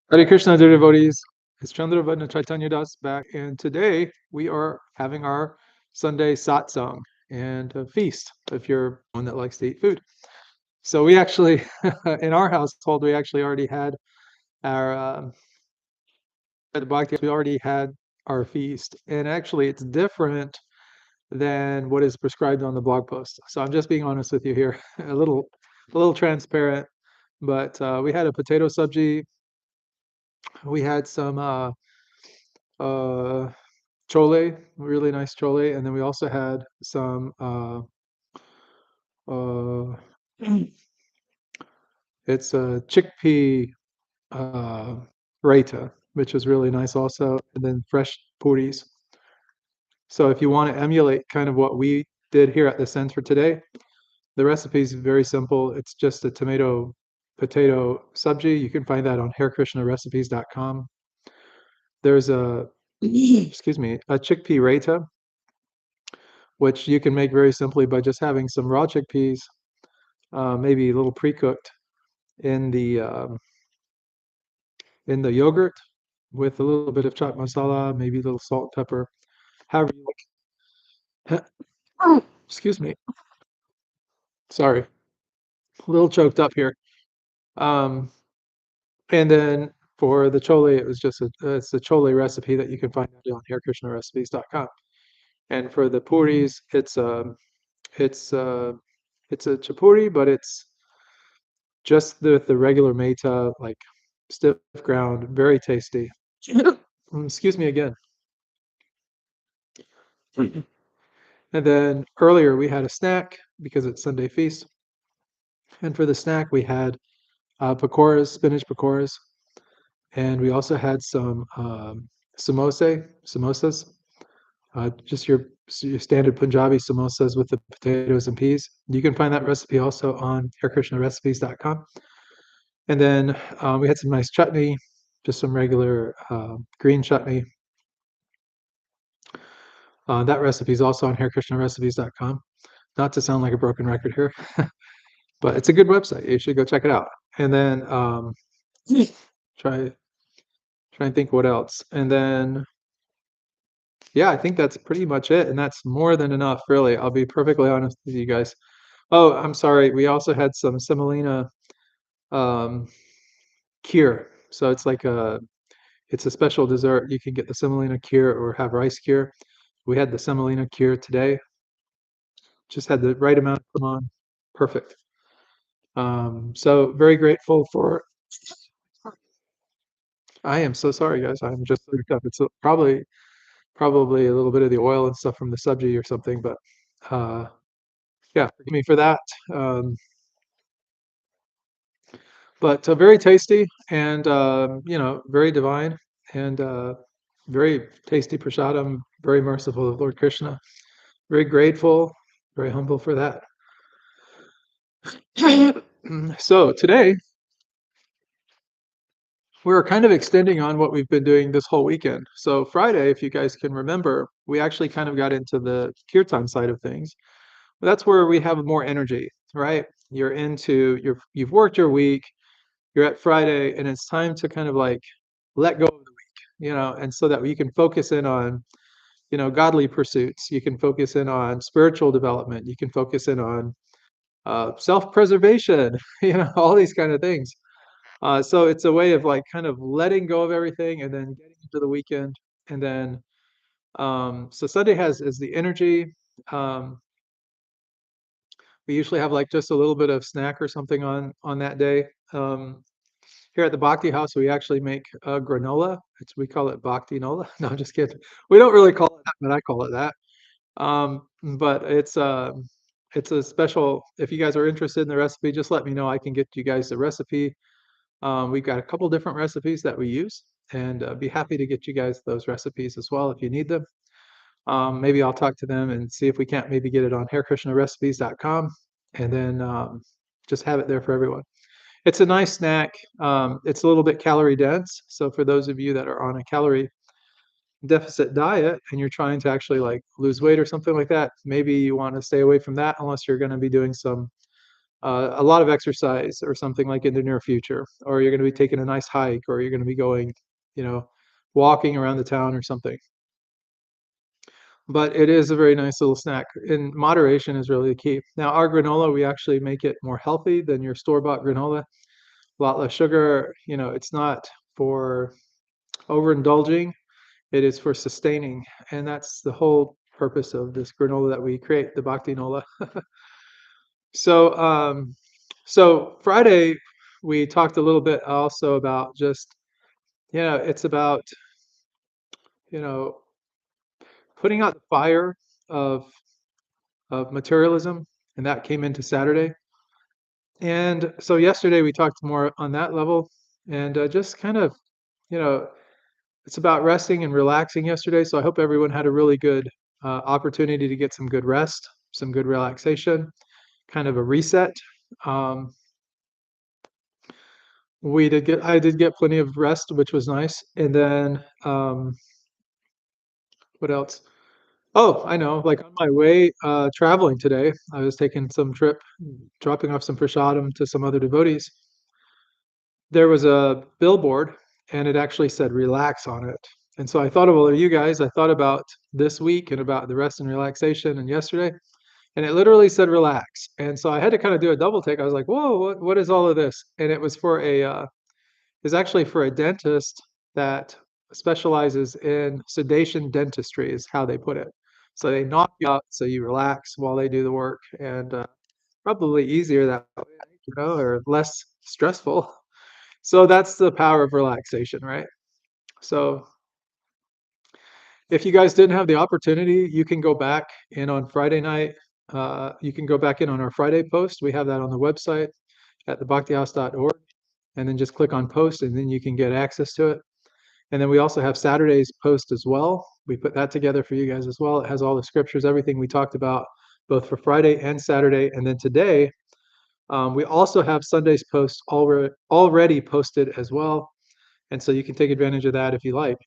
Hare Krishna, dear devotees. It's Chandravadna Chaitanya Das back, and today we are having our Sunday satsang and a feast if you're one that likes to eat food. So we actually, in our household, we actually already had our at the Bhakti, we already had our feast, and actually it's different than what is prescribed on the blog post. So I'm just being honest with you here, a little transparent. But we had a potato sabji, we had some uh, chole, really nice chole, and then we also had some uh, it's a chickpea raita, which is really nice also, and then fresh puris. So if you want to emulate kind of what we did here at the center today, the recipe is very simple. It's just a tomato potato sabji. You can find that on harekrishnarецipes.com. There's a excuse me, a chickpea raita, which you can make very simply by just having some raw chickpeas, maybe a little pre-cooked in the yogurt with a little bit of chaat masala, maybe a little salt, pepper, however you like. Excuse me, sorry, a little choked up here. Um, and then for the chole, it's a chole recipe that you can find on harekrishnarецipes.com. And for the puris, it's uh, it's a chapuri, but it's just the regular meta, like stiff ground, very tasty. Excuse me again. And then earlier we had a snack because it's Sunday feast. And for the snack, we had pakoras, spinach pakoras, and we also had some samosas, just your standard Punjabi samosas with the potatoes and peas. You can find that recipe also on harekrishnarецipes.com. And then we had some nice chutney, just some regular green chutney. That recipe is also on harekrishnarецipes.com. Not to sound like a broken record here, but it's a good website. You should go check it out. And then try and think what else. And then yeah, I think that's pretty much it. And that's more than enough, really. I'll be perfectly honest with you guys. Oh, I'm sorry. We also had some semolina um, kheer. So it's a special dessert. You can get the semolina kheer or have rice kheer. We had the semolina kheer today. Just had the right amount come on. Perfect. So very grateful for. I am so sorry, guys. I'm just hooked up. It's probably a little bit of the oil and stuff from the subji or something, but uh, yeah, forgive me for that. Um, but very tasty and very divine and very tasty prasadam. Very merciful of Lord Krishna. Very grateful, very humble for that. So today we're kind of extending on what we've been doing this whole weekend. So Friday, if you guys can remember, we actually kind of got into the kirtan side of things. But that's where we have more energy, right? You've worked your week, you're at Friday, and it's time to kind of like let go of the week, and so that you can focus in on, godly pursuits. You can focus in on spiritual development. You can focus in on self-preservation, all these kind of things. So it's a way of like kind of letting go of everything and then getting into the weekend. And then so Sunday has is the energy. Um, we usually have like just a little bit of snack or something on that day. Here at the Bhakti house, we actually make granola. We call it Bhakti nola. No, I'm just kidding. We don't really call it that, but I call it that. But it's a special. If you guys are interested in the recipe, just let me know. I can get you guys the recipe. We've got a couple different recipes that we use, and be happy to get you guys those recipes as well if you need them. Maybe I'll talk to them and see if we can't maybe get it on harekrishnarецipes.com, and then just have it there for everyone. It's a nice snack. It's a little bit calorie dense, so for those of you that are on a calorie deficit diet and you're trying to actually like lose weight or something like that, maybe you want to stay away from that unless you're going to be doing some a lot of exercise or something like in the near future, or you're going to be taking a nice hike, or you're going to be going, you know, walking around the town or something. But it is a very nice little snack, and moderation is really the key. Now, our granola, we actually make it more healthy than your store-bought granola. A lot less sugar. It's not for overindulging. It is for sustaining, and that's the whole purpose of this granola that we create, the Bhakti nola. So, so Friday, we talked a little bit also about just, it's about, you know, putting out the fire of materialism, and that came into Saturday. And so yesterday we talked more on that level, and just kind of, you know, it's about resting and relaxing yesterday. So I hope everyone had a really good opportunity to get some good rest, some good relaxation, kind of a reset. Um, I did get plenty of rest, which was nice. And then what else? Oh, I know. Like on my way traveling today, I was taking some trip, dropping off some prasadam to some other devotees. There was a billboard, and it actually said relax on it. And so I thought of all of you guys. I thought about this week and about the rest and relaxation and yesterday, and it literally said relax. And so I had to kind of do a double take. I was like, whoa, what is all of this? And it was for is actually for a dentist that specializes in sedation dentistry, is how they put it. So they knock you out so you relax while they do the work, and probably easier that way, or less stressful. So that's the power of relaxation, right? So if you guys didn't have the opportunity, you can go back in on Friday night. You can go back in on our Friday post. We have that on the website at thebhaktihouse.org, and then just click on post, and then you can get access to it. And then we also have Saturday's post as well. We put that together for you guys as well. It has all the scriptures, everything we talked about, both for Friday and Saturday. And then today, we also have Sunday's post already posted as well. And so you can take advantage of that if you like.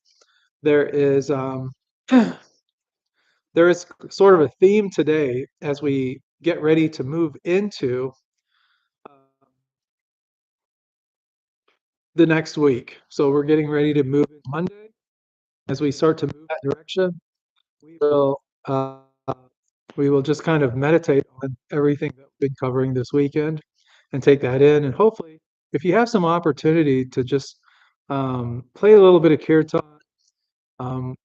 There is there is sort of a theme today as we get ready to move into uh, the next week. So we're getting ready to move in Monday. As we start to move that direction, we will uh, we will just kind of meditate on everything that we've been covering this weekend and take that in. And hopefully, if you have some opportunity to just play a little bit of kirtan,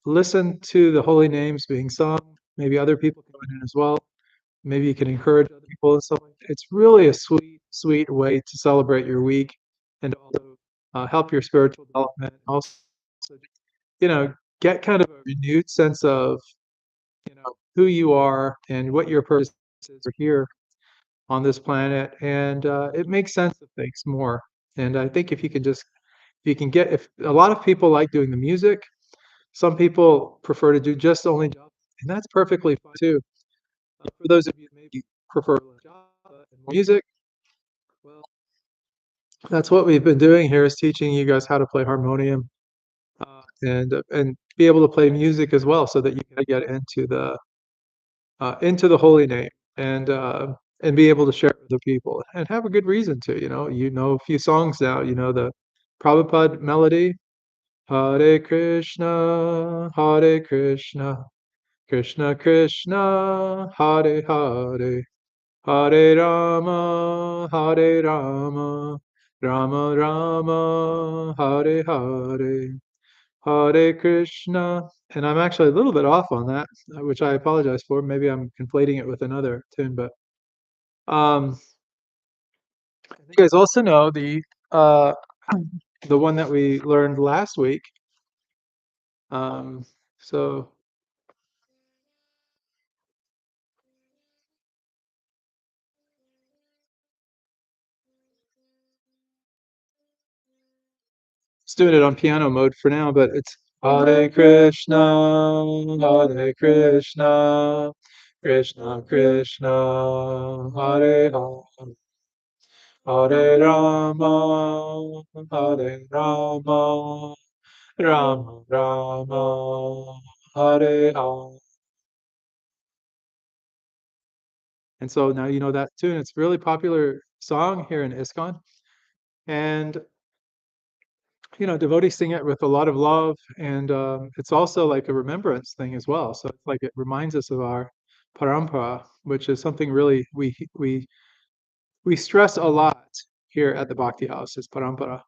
listen to the holy names being sung, maybe other people coming in as well. Maybe you can encourage other people and so on. It's really a sweet, sweet way to celebrate your week and also help your spiritual development. Also, you know, get kind of a renewed sense of, who you are and what your purpose is here on this planet, and it makes sense of things more. And I think if you can get, if a lot of people like doing the music, some people prefer to do just only java, and that's perfectly fine too. For those of you who maybe prefer java and music, well, that's what we've been doing here, is teaching you guys how to play harmonium and be able to play music as well, so that you can get into the holy name and be able to share it with the people and have a good reason to. A few songs now. The Prabhupada melody, Hare Krishna, Hare Krishna, Krishna Krishna, Hare Hare, Hare Rama, Hare Rama, Rama Rama, Hare Hare, Hare Krishna. And I'm actually a little bit off on that, which I apologize for. Maybe I'm conflating it with another tune, but um, you guys also know uh, the one that we learned last week. Um, so just doing it on piano mode for now, but it's Hare Krishna, Hare Krishna, Krishna Krishna, Hare Hare, Hare Rama, Hare Rama, Rama Rama, Hare Hare. And so now you know that tune. It's a really popular song here in ISKCON. And devotees sing it with a lot of love, and it's also like a remembrance thing as well. So it's like it reminds us of our parampara, which is something really we stress a lot here at the Bhakti House. Is parampara.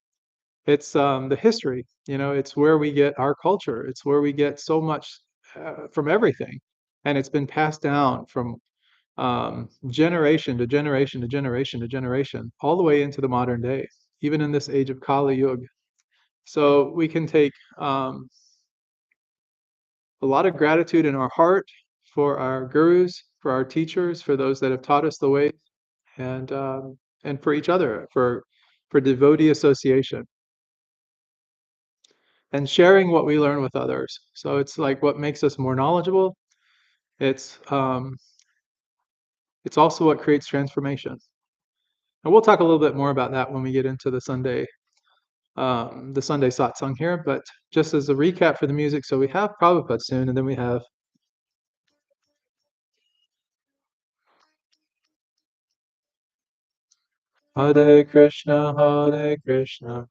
It's the history. It's where we get our culture. It's where we get so much from everything, and it's been passed down from generation to generation to generation to generation, all the way into the modern day, even in this age of Kali Yuga. So we can take a lot of gratitude in our heart for our gurus, for our teachers, for those that have taught us the way, and for each other, for devotee association and sharing what we learn with others. So it's like what makes us more knowledgeable. It's um, it's also what creates transformation. And we'll talk a little bit more about that when we get into the Sunday satsang here. But just as a recap for the music, so we have Prabhupada soon, and then we have Hare Krishna,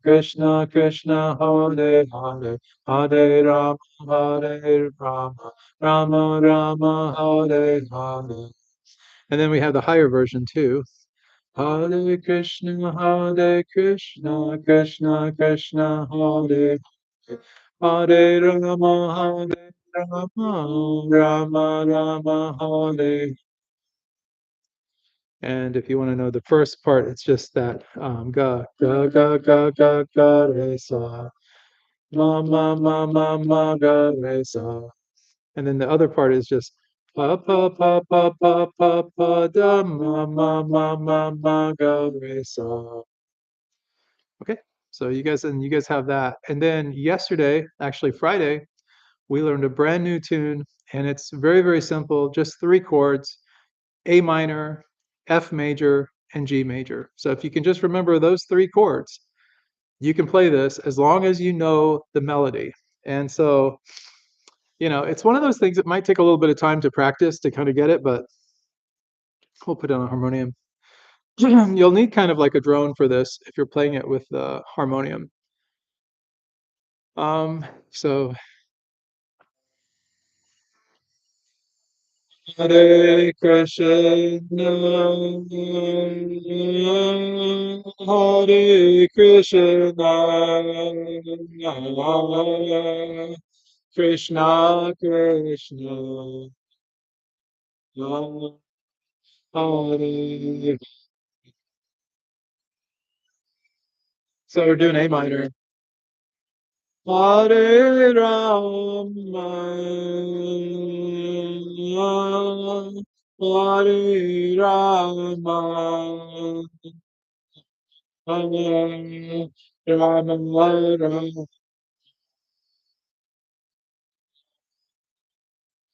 Krishna Krishna, Hare Hare, Hare Rama, Rama Rama, Hare Hare. And then we have the higher version too. Hare Krishna, Krishna Krishna, Hare Hare Rama, Rama Rama, Hare. And if you want to know the first part, it's just that ga ga ga ga ga ga re sa, ma ma ma ma ma ga re sa. And then the other part is just pa pa pa pa pa pa pa da ma ma ma ma ma ga re sa. Okay, so you guys have that. And then yesterday, actually Friday, we learned a brand new tune, and it's very, very simple, just three chords: A minor, F major, and G major. So if you can just remember those three chords, you can play this as long as you know the melody. And so, it's one of those things that might take a little bit of time to practice to kind of get it, but we'll put it on a harmonium. You'll need kind of like a drone for this if you're playing it with the harmonium. So Hare Krishna, Hare Krishna, Krishna Krishna, Hare. So we're doing A minor. Hare Rama, Hare Rama, Hare Rama,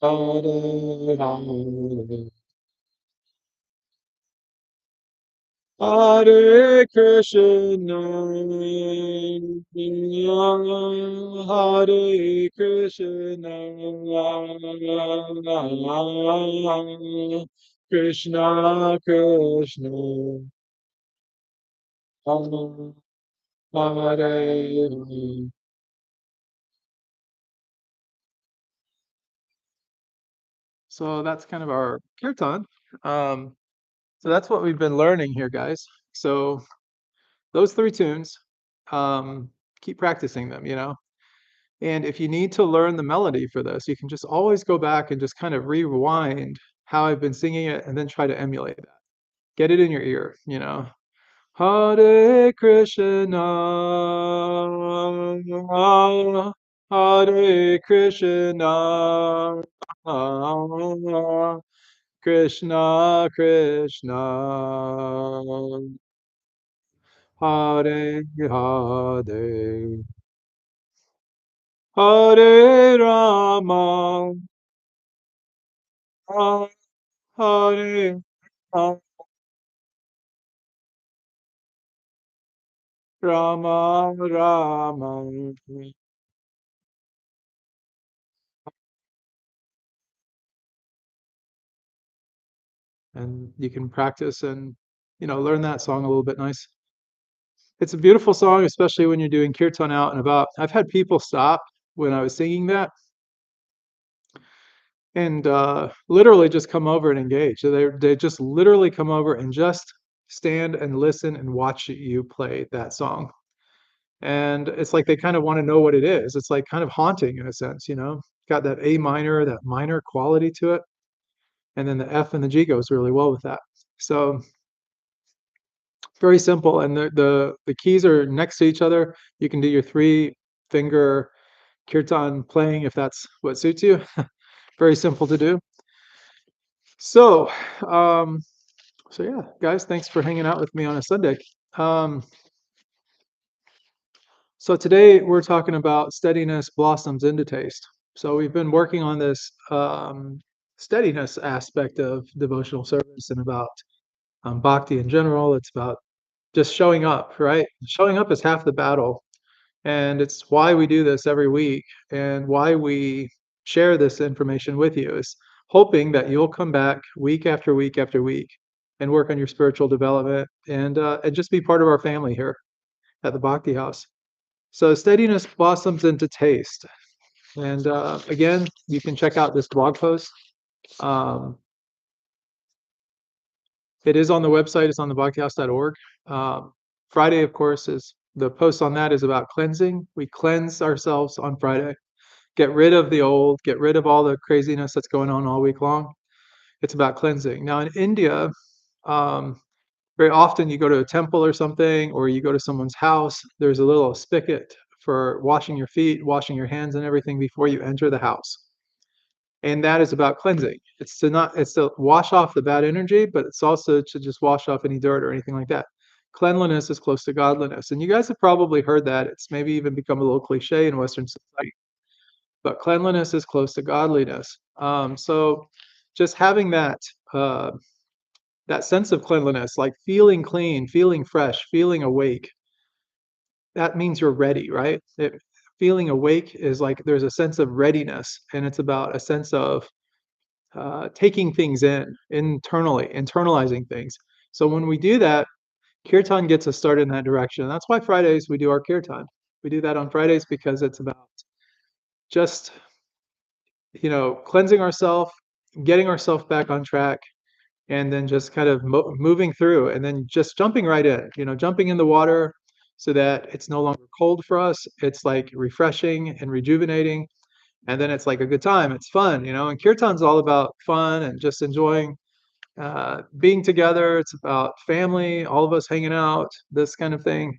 Hare Rama. Hare Krishna, Hare Krishna, Krishna Krishna, Hare. So that's kind of our kirtan. Um, so that's what we've been learning here, guys. So those three tunes, um, keep practicing them. And if you need to learn the melody for this, you can just always go back and just kind of rewind how I've been singing it and then try to emulate that. Get it in your ear. Hare Krishna, Hare Krishna, Krishna Krishna, Hare Hare, Hare Rama, Hare Rama Rama. and you can practice and learn that song a little bit nice. It's a beautiful song, especially when you're doing kirtan out and about. I've had people stop when I was singing that and literally just come over and engage. So they just literally come over and just stand and listen and watch you play that song. And it's like they kind of want to know what it is. It's like kind of haunting in a sense, got that A minor, that minor quality to it. And then the F and the G goes really well with that. So very simple. And the keys are next to each other. You can do your 3-finger kirtan playing if that's what suits you. Very simple to do. So, um, so yeah, guys, thanks for hanging out with me on a Sunday. Um, so today we're talking about steadiness blossoms into taste. So we've been working on this steadiness aspect of devotional service and about bhakti in general. It's about just showing up, right? Showing up is half the battle. And it's why we do this every week and why we share this information with you is hoping that you'll come back week after week after week and work on your spiritual development and just be part of our family here at the Bhakti House. So steadiness blossoms into taste. And again, you can check out this blog post. Um, it is on the website. It's on the bhaktihouse.org. Friday, of course, is the post on that is about cleansing. We cleanse ourselves on Friday. Get rid of the old, get rid of all the craziness that's going on all week long. It's about cleansing. Now in India, um, very often you go to a temple or something, or you go to someone's house, there's a little spigot for washing your feet, washing your hands and everything before you enter the house. And that is about cleansing. It's to wash off the bad energy, but it's also to just wash off any dirt or anything like that. Cleanliness is close to godliness. And you guys have probably heard that. It's maybe even become a little cliche in Western society, but cleanliness is close to godliness. So just having uh, that sense of cleanliness, like feeling clean, feeling fresh, feeling awake, that means you're ready, right? Feeling awake is like there's a sense of readiness, and it's about a sense of taking things in internally, internalizing things. So when we do that, kirtan gets us started in that direction. That's why Fridays we do our kirtan. We do that on Fridays because it's about just cleansing ourselves, getting ourselves back on track, and then just kind of moving through, and then just jumping right in. Jumping in the water so that it's no longer cold for us. It's like refreshing and rejuvenating, and then it's like a good time. It's fun. And kirtan's all about fun and just enjoying being together. It's about family, all of us hanging out, this kind of thing,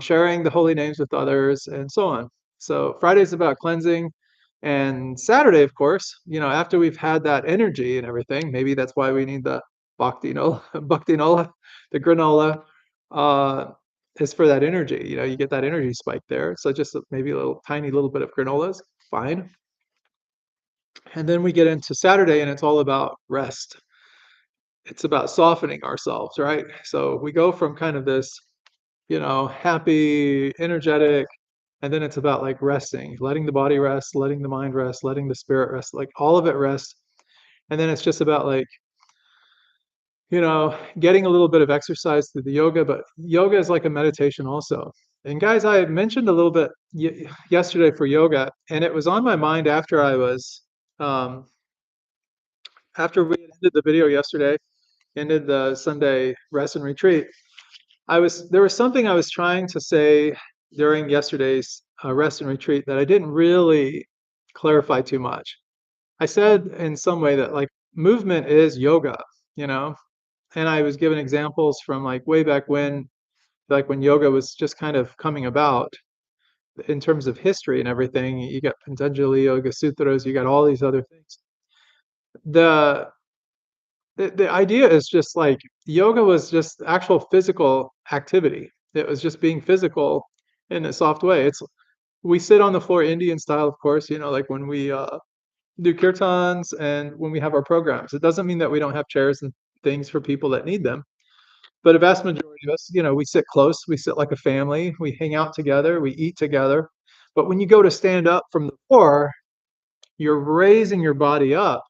sharing the holy names with others, and so on. So Friday's about cleansing. And Saturday, of course, after we've had that energy and everything, maybe that's why we need the bhakti nola, bhakti nola, the granola, uh, is for that energy. You get that energy spike there. So just maybe a little tiny little bit of granola is fine. And then we get into Saturday, and it's all about rest. It's about softening ourselves, right? So we go from kind of this, happy, energetic, and then it's about like resting, letting the body rest, letting the mind rest, letting the spirit rest, like all of it rest. And then it's just about like, getting a little bit of exercise through the yoga, but yoga is like a meditation also. And guys, I mentioned a little bit yesterday for yoga, and it was on my mind um, after we ended the video yesterday, ended the Sunday rest and retreat. There was something I was trying to say during yesterday's rest and retreat that I didn't really clarify too much. I said in some way that like movement is yoga, you know, and I was given examples from like way back when, like when yoga was just kind of coming about in terms of history and everything. You got Patanjali Yoga Sutras, you got all these other things. The the idea is just like yoga was just actual physical activity. It was just being physical in a soft way. We sit on the floor Indian style, of course, like when we do kirtans and when we have our programs. It doesn't mean that we don't have chairs and things for people that need them. But a vast majority of us, we sit close, we sit like a family, we hang out together, we eat together. But when you go to stand up from the floor, you're raising your body up.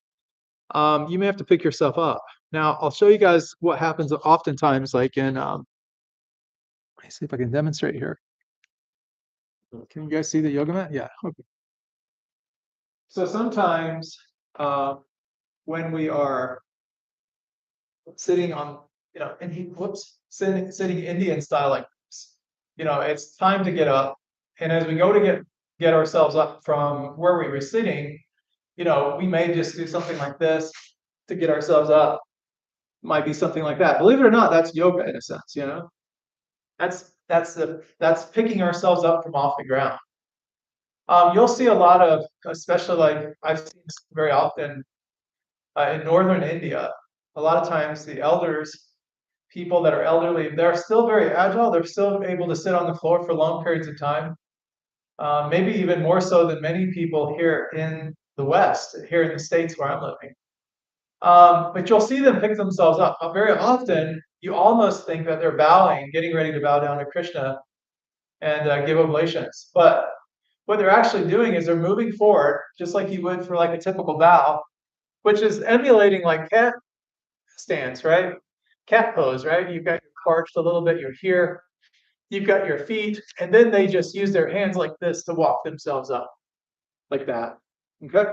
You may have to pick yourself up, Now, I'll show you guys what happens oftentimes, like in, let me see if I can demonstrate here. Can you guys see the yoga mat? Yeah, okay. So sometimes when we are sitting on, and sitting Indian style like this, it's time to get up. And as we go to get ourselves up from where we were sitting, we may just do something like this to get ourselves up. Might be something like that. Believe it or not, that's yoga in a sense, That's picking ourselves up from off the ground. You'll see a lot of, especially like I've seen this very often in northern India. A lot of times the elders, people that are elderly, they're still very agile. They're still able to sit on the floor for long periods of time. Maybe even more so than many people here in the West, here in the States where I'm living. But you'll see them pick themselves up. Very often, you almost think that they're bowing, getting ready to bow down to Krishna and give oblations. But what they're actually doing is they're moving forward, just like you would for like a typical bow, which is emulating like cat stance, right? Cat pose, right? You've got your arched a little bit, you're here, you've got your feet, and then they just use their hands like this to walk themselves up, like that. Okay?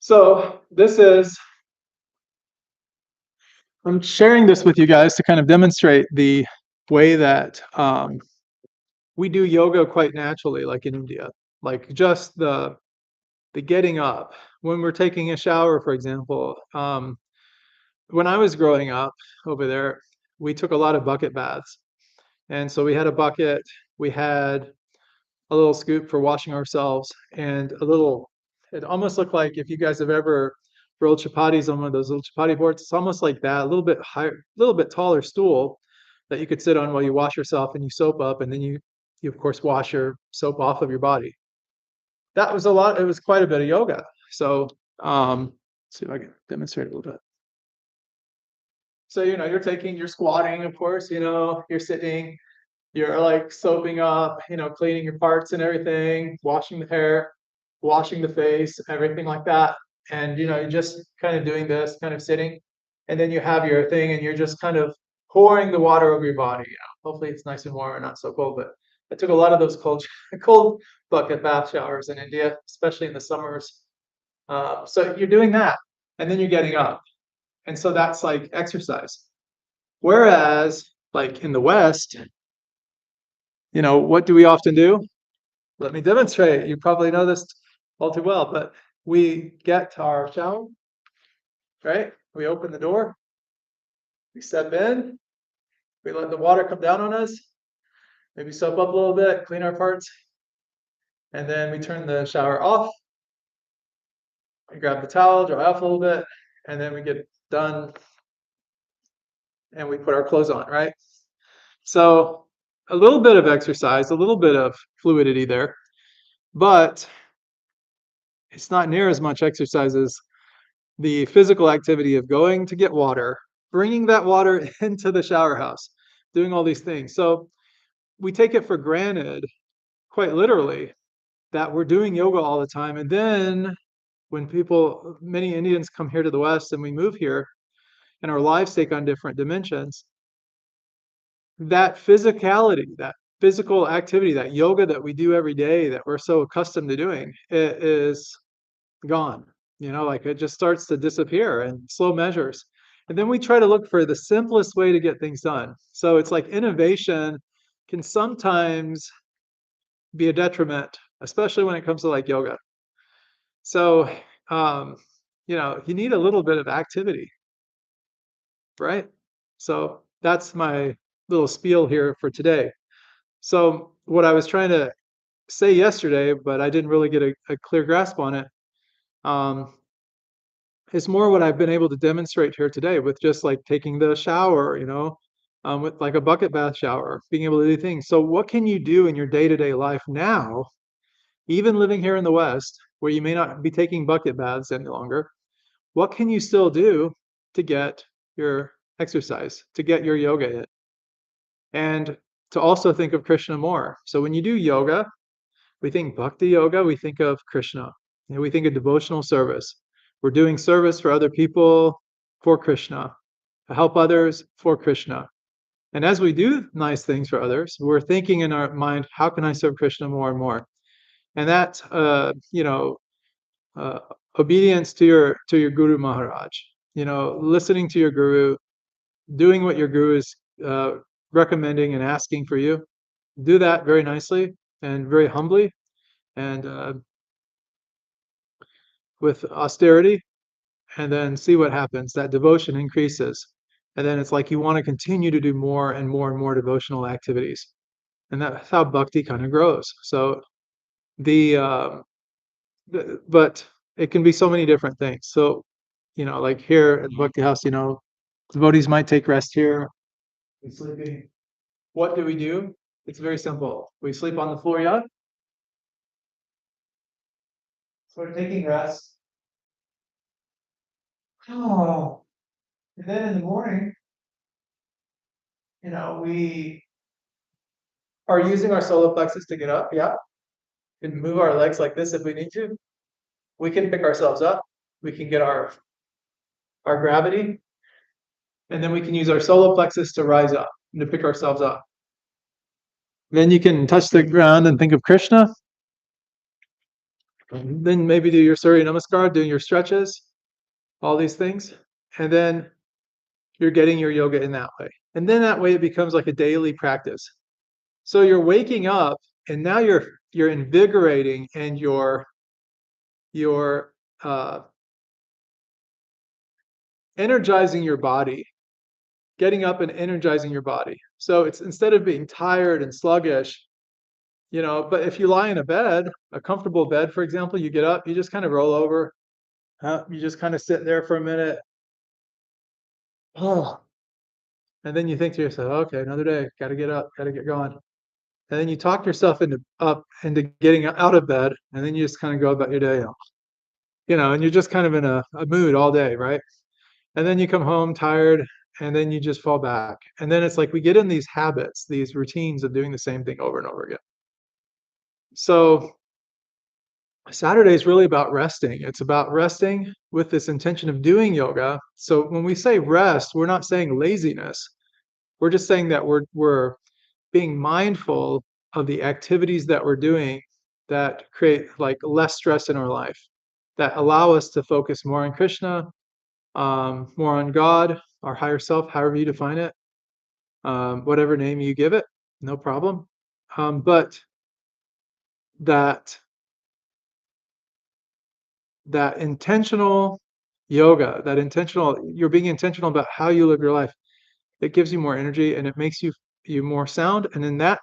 So I'm sharing this with you guys to kind of demonstrate the way that we do yoga quite naturally, like in India. Like just the getting up. When we're taking a shower, for example, when I was growing up over there, we took a lot of bucket baths. And so we had a bucket, we had a little scoop for washing ourselves, and it almost looked like if you guys have ever rolled chapatis on one of those little chapati boards, it's almost like that, a little bit higher, a little bit taller stool that you could sit on while you wash yourself and you soap up, and then you of course wash your soap off of your body. That was a lot, it was quite a bit of yoga. So let's see if I can demonstrate a little bit. So you're squatting, of course, you're sitting, you're like soaping up, cleaning your parts and everything, washing the hair, washing the face, everything like that. And you're just kind of doing this, kind of sitting, and then you have your thing, and you're just kind of pouring the water over your body. Hopefully it's nice and warm and not so cold. But I took a lot of those cold bucket bath showers in India, especially in the summers. So you're doing that, and then you're getting up, and so that's like exercise. Whereas, like in the West, what do we often do? Let me demonstrate. You probably know this all too well, but we get our shower, right? We open the door, we step in, we let the water come down on us, maybe soap up a little bit, clean our parts, and then we turn the shower off. We grab the towel, dry off a little bit, and then we get done and we put our clothes on, right? So a little bit of exercise, a little bit of fluidity there, but it's not near as much exercise as the physical activity of going to get water, bringing that water into the shower house, doing all these things. So we take it for granted, quite literally, that we're doing yoga all the time. And then when many Indians come here to the West and we move here and our lives take on different dimensions, that physicality, that physical activity, that yoga that we do every day that we're so accustomed to doing, it is gone. Like it just starts to disappear in slow measures. And then we try to look for the simplest way to get things done. So it's like innovation can sometimes be a detriment, especially when it comes to like yoga. So, you need a little bit of activity, right? So that's my little spiel here for today. So what I was trying to say yesterday, but I didn't really get a clear grasp on it, is more what I've been able to demonstrate here today with just like taking the shower, with like a bucket bath shower, being able to do things. So what can you do in your day-to-day life now, even living here in the West, where you may not be taking bucket baths any longer? What can you still do to get your exercise, to get your yoga in? And to also think of Krishna more. So when you do yoga, we think Bhakti yoga, we think of Krishna. We think of devotional service. We're doing service for other people, for Krishna, to help others for Krishna. And as we do nice things for others, we're thinking in our mind, how can I serve Krishna more and more? And that, uh, obedience to your Guru Maharaj, listening to your Guru, doing what your Guru is recommending and asking for you. Do that very nicely and very humbly and with austerity, and then see what happens. That devotion increases. And then it's like you want to continue to do more and more and more devotional activities. And that's how bhakti kind of grows. So the, but it can be so many different things. So, like here at Bhakti House, devotees might take rest here. We're sleeping. What do we do? It's very simple. We sleep on the floor, yeah? So we're taking rest. Oh, and then in the morning, we are using our solar plexus to get up, yeah? We can move our legs like this if we need to. We can pick ourselves up. We can get our gravity, and then we can use our solar plexus to rise up and to pick ourselves up. Then you can touch the ground and think of Krishna. Then maybe do your Surya Namaskar, doing your stretches, all these things. And then you're getting your yoga in that way. And then that way it becomes like a daily practice. So you're waking up and now you're invigorating and you're energizing your body, getting up and energizing your body. So it's instead of being tired and sluggish, but if you lie in a bed, a comfortable bed, for example, you get up, you just kind of roll over, you just kind of sit there for a minute. Oh, and then you think to yourself, okay, another day, got to get up, got to get going. And then you talk yourself into getting out of bed, and then you just kind of go about your day, and you're just kind of in a mood all day, right? And then you come home tired, and then you just fall back. And then it's like we get in these habits, these routines of doing the same thing over and over again. So Saturday is really about resting. It's about resting with this intention of doing yoga. So when we say rest, we're not saying laziness. We're just saying that we're being mindful of the activities that we're doing that create like less stress in our life, that allow us to focus more on Krishna, more on God, our higher self, however you define it, whatever name you give it, no problem. But that that intentional yoga, you're being intentional about how you live your life. It gives you more energy and it makes you more sound. And in that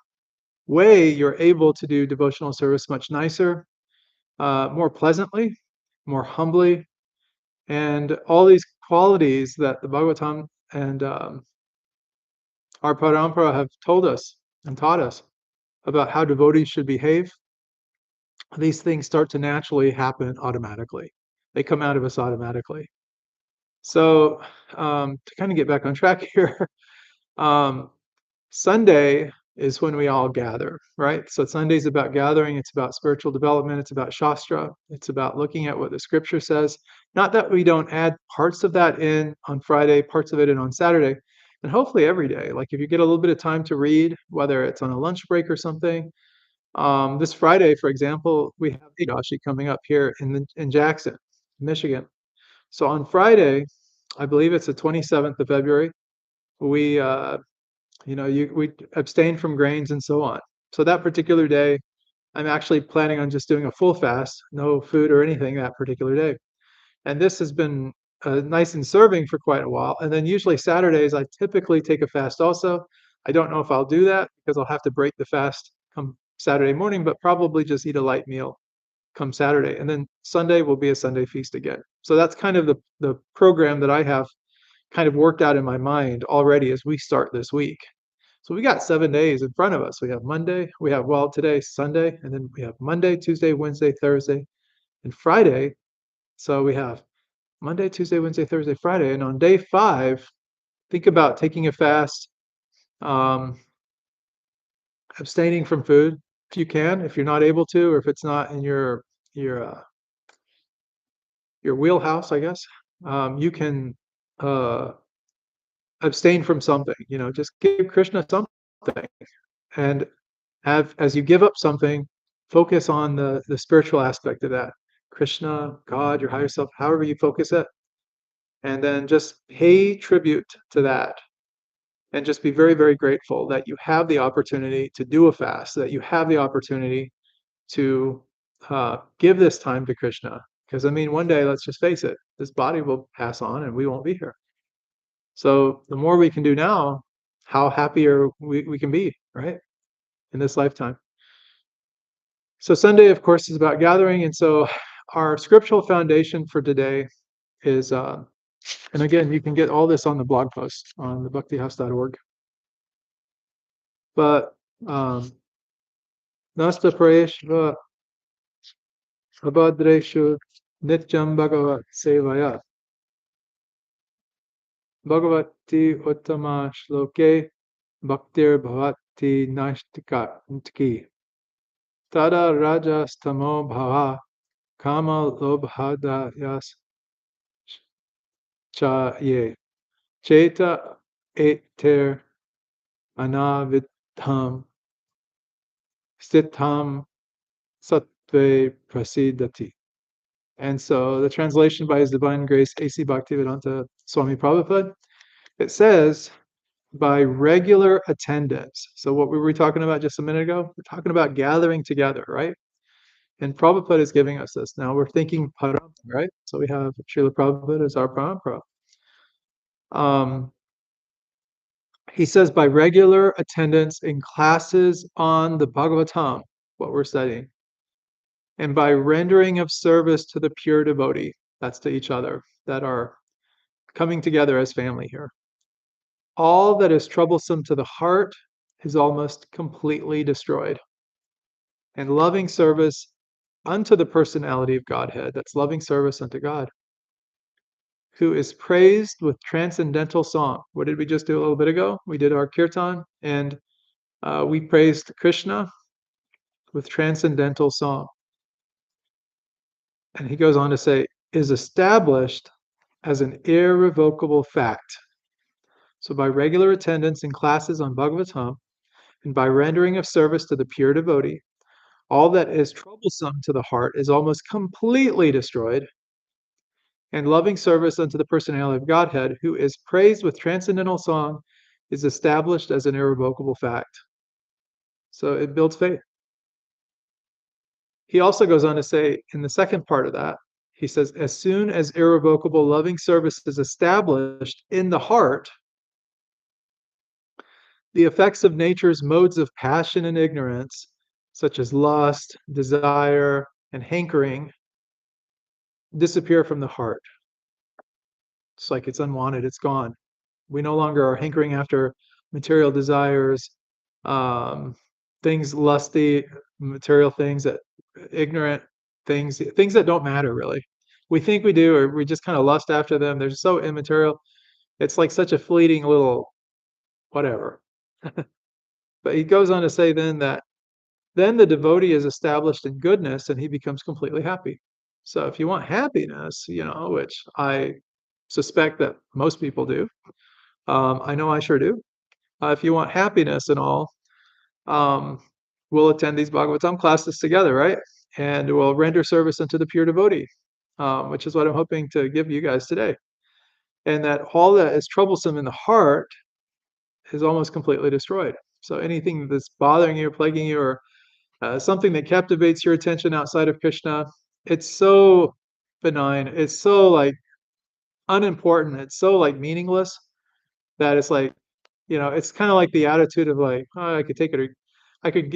way, you're able to do devotional service much nicer, more pleasantly, more humbly, and all these qualities that the Bhagavatam and our Parampara have told us and taught us about how devotees should behave. These things start to naturally happen automatically. They come out of us automatically. So to kind of get back on track here, um, Sunday is when we all gather, right? So Sunday's about gathering, it's about spiritual development, it's about Shastra, it's about looking at what the scripture says. Not that we don't add parts of that in on Friday, parts of it in on Saturday, and hopefully every day. Like if you get a little bit of time to read, whether it's on a lunch break or something. This Friday, for example, we have Dashi coming up here in Jackson, Michigan. So on Friday, I believe it's the 27th of February, we we abstain from grains and so on. So that particular day, I'm actually planning on just doing a full fast, no food or anything that particular day. And this has been nice and serving for quite a while. And then usually Saturdays, I typically take a fast also. I don't know if I'll do that because I'll have to break the fast come Saturday morning, but probably just eat a light meal come Saturday. And then Sunday will be a Sunday feast again. So that's kind of the program that I have kind of worked out in my mind already as we start this week. So we got 7 days in front of us. We have Monday, today's Sunday, and then we have Monday, Tuesday, Wednesday, Thursday, and Friday. So we have Monday, Tuesday, Wednesday, Thursday, Friday. And on day 5, think about taking a fast, um, abstaining from food if you can, if you're not able to, or if it's not in your your wheelhouse, I guess. You can uh, abstain from something. Just give Krishna something, and as you give up something, focus on the spiritual aspect of that. Krishna, God, your higher self, however you focus it, and then just pay tribute to that, and just be very, very grateful that you have the opportunity to do a fast, that you have the opportunity to give this time to Krishna. Because I mean, one day, let's just face it, this body will pass on, and we won't be here. So the more we can do now, how happier we can be, right? In this lifetime. So Sunday, of course, is about gathering. And so our scriptural foundation for today is, and again, you can get all this on the blog post on the bhaktihouse.org. But Nasta Prayeshva Abhadreshu Nityam Bhagavat Sevaya Bhagavati Uttama Shloke Bhaktir Bhavati Nashtika Tada Rajastamo Bhava Kama Lobhadayas Cha Ye Cheta Eter Anavidham Stitham Sattve Prasidati. And so the translation by His Divine Grace A.C. Bhaktivedanta Swami Prabhupada, it says, by regular attendance. So what we were talking about just a minute ago, we're talking about gathering together, right? And Prabhupada is giving us this. Now we're thinking param, right? So we have Srila Prabhupada as our parampara. He says by regular attendance in classes on the Bhagavatam, what we're studying, and by rendering of service to the pure devotee, that's to each other, that are coming together as family here. All that is troublesome to the heart is almost completely destroyed. And loving service unto the personality of Godhead, that's loving service unto God, who is praised with transcendental song. What did we just do a little bit ago? We did our kirtan, and we praised Krishna with transcendental song. And he goes on to say, is established as an irrevocable fact. So by regular attendance in classes on Bhagavatam, and by rendering of service to the pure devotee, all that is troublesome to the heart is almost completely destroyed, and loving service unto the personality of Godhead, who is praised with transcendental song, is established as an irrevocable fact. So it builds faith. He also goes on to say in the second part of that, he says, as soon as irrevocable loving service is established in the heart, the effects of nature's modes of passion and ignorance, such as lust, desire, and hankering, disappear from the heart. It's like it's unwanted, it's gone. We no longer are hankering after material desires, things lusty, material things, that ignorant things that don't matter really. We think we do, or we just kind of lust after them. They're so immaterial. It's like such a fleeting little whatever. But he goes on to say then that then the devotee is established in goodness and he becomes completely happy. So if you want happiness, which I suspect that most people do, I know I sure do. If you want happiness and all, we'll attend these Bhagavatam classes together, right? And we'll render service unto the pure devotee, which is what I'm hoping to give you guys today. And that all that is troublesome in the heart is almost completely destroyed. So anything that's bothering you, or plaguing you, or something that captivates your attention outside of Krishna, it's so benign. It's so like unimportant. It's so like meaningless that it's like, it's kind of like the attitude of like, oh, I could take it or I could,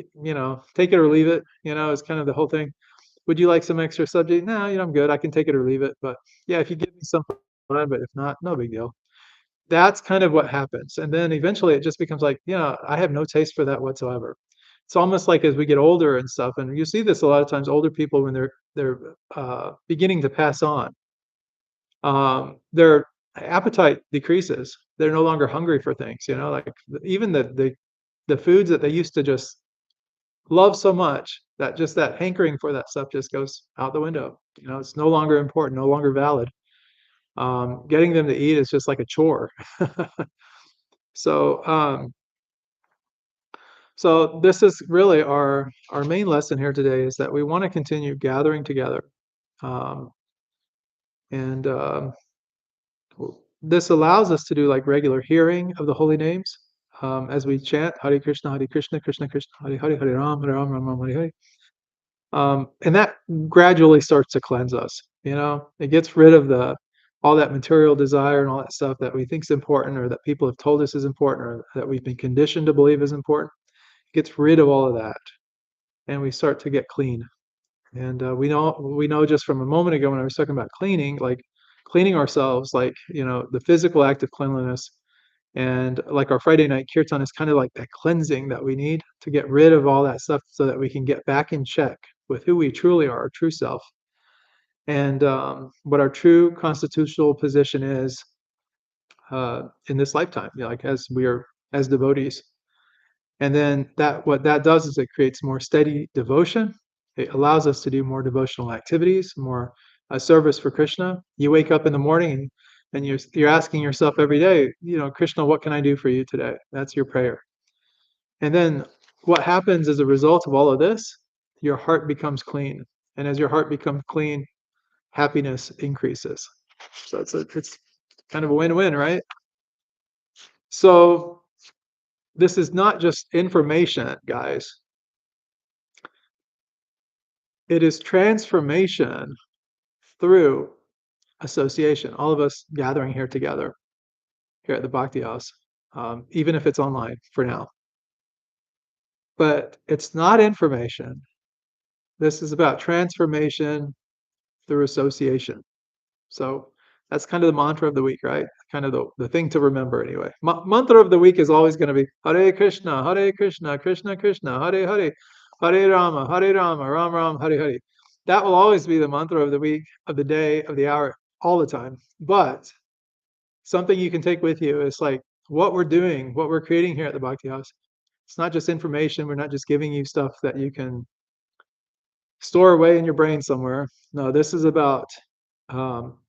take it or leave it. It's kind of the whole thing. Would you like some extra subject? No, I'm good. I can take it or leave it. But yeah, if you give me something, but if not, no big deal. That's kind of what happens. And then eventually it just becomes like, I have no taste for that whatsoever. It's almost like as we get older and stuff, and you see this a lot of times, older people when they're beginning to pass on, their appetite decreases. They're no longer hungry for things, like even the foods that they used to just love so much, that just that hankering for that stuff just goes out the window. It's no longer important, no longer valid. Getting them to eat is just like a chore. So, so this is really our main lesson here today is that we want to continue gathering together, um, and this allows us to do like regular hearing of the holy names as we chant Hare Krishna, Krishna Krishna, Hare Ram, Ram Ram, Hare Hare. And that gradually starts to cleanse us. You know, it gets rid of the all that material desire and all that stuff that we think is important, or that people have told us is important, or that we've been conditioned to believe is important. It gets rid of all of that, and we start to get clean. And we know just from a moment ago when I was talking about cleaning, like cleaning ourselves, like the physical act of cleanliness, and like our Friday night kirtan is kind of like that cleansing that we need to get rid of all that stuff so that we can get back in check with who we truly are, our true self, and what our true constitutional position is in this lifetime, like as we are as devotees. And then what that does is it creates more steady devotion. It allows us to do more devotional activities, more service for Krishna. You wake up in the morning and you're asking yourself every day, Krishna, what can I do for you today? That's your prayer. And then what happens as a result of all of this? Your heart becomes clean. And as your heart becomes clean, happiness increases. So it's kind of a win-win, right? So this is not just information, guys. It is transformation through association. All of us gathering here together here at the Bhakti House, even if it's online for now. But it's not information. This is about transformation through association. So that's kind of the mantra of the week, right? Kind of the thing to remember anyway. Mantra of the week is always going to be Hare Krishna, Krishna Krishna, Hare Hare, Hare Rama, Ram Ram, Hare Hare. That will always be the mantra of the week, of the day, of the hour, all the time. But something you can take with you is like what we're doing, what we're creating here at the Bhakti House. It's not just information. We're not just giving you stuff that you can store away in your brain somewhere. No, this is about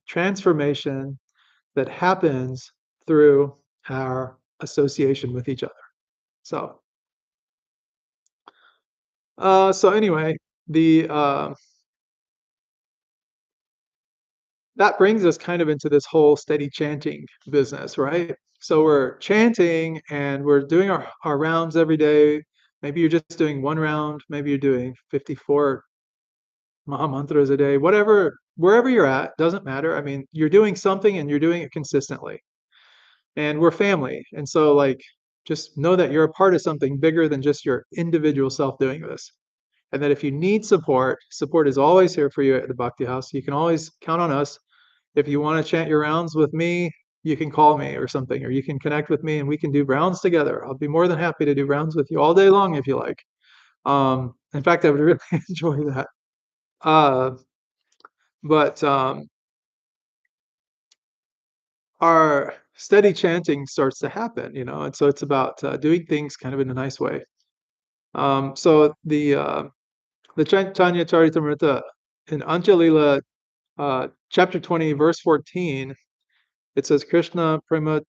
transformation that happens through our association with each other. So, so anyway, the that brings us kind of into this whole steady chanting business, right? So we're chanting and we're doing our rounds every day. Maybe you're just doing one round. Maybe you're doing 54 Maha Mantras a day. Whatever, wherever you're at, doesn't matter. I mean, you're doing something and you're doing it consistently. And we're family. And so like just know that you're a part of something bigger than just your individual self doing this. And that if you need support, support is always here for you at the Bhakti House. You can always count on us. If you want to chant your rounds with me, you can call me or something, or you can connect with me and we can do rounds together. I'll be more than happy to do rounds with you all day long if you like. In fact, I would really enjoy that. Uh, but our steady chanting starts to happen, and so it's about doing things kind of in a nice way. So the Chaitanya Charitamrita in Anjalila, chapter 20, verse 14, it says, Krishna Prema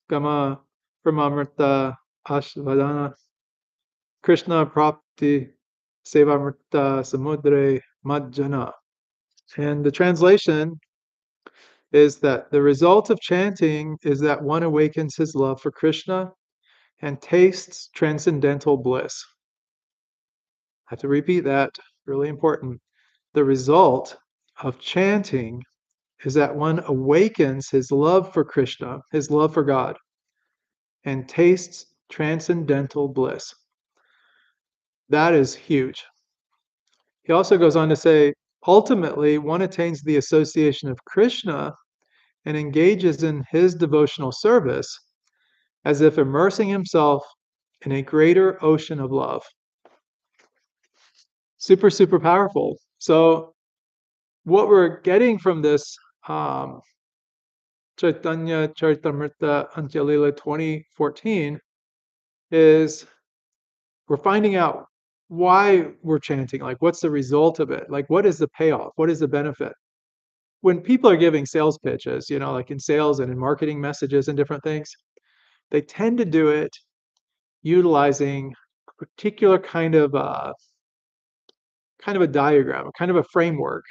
Gama Pramamrita Ashvadana Krishna Prapti Sevamrita Samudre Majjana. And the translation is that the result of chanting is that one awakens his love for Krishna and tastes transcendental bliss. I have to repeat that, really important. The result of chanting is that one awakens his love for Krishna, his love for God, and tastes transcendental bliss. That is huge. He also goes on to say, ultimately, one attains the association of Krishna and engages in his devotional service as if immersing himself in a greater ocean of love. Super, super powerful. So, what we're getting from this Chaitanya Charitamrita Anjalila 2014 is we're finding out why we're chanting, like what's the result of it, like what is the payoff, what is the benefit. when people are giving sales pitches, like in sales and in marketing messages and different things, they tend to do it utilizing a particular kind of a diagram, kind of a framework.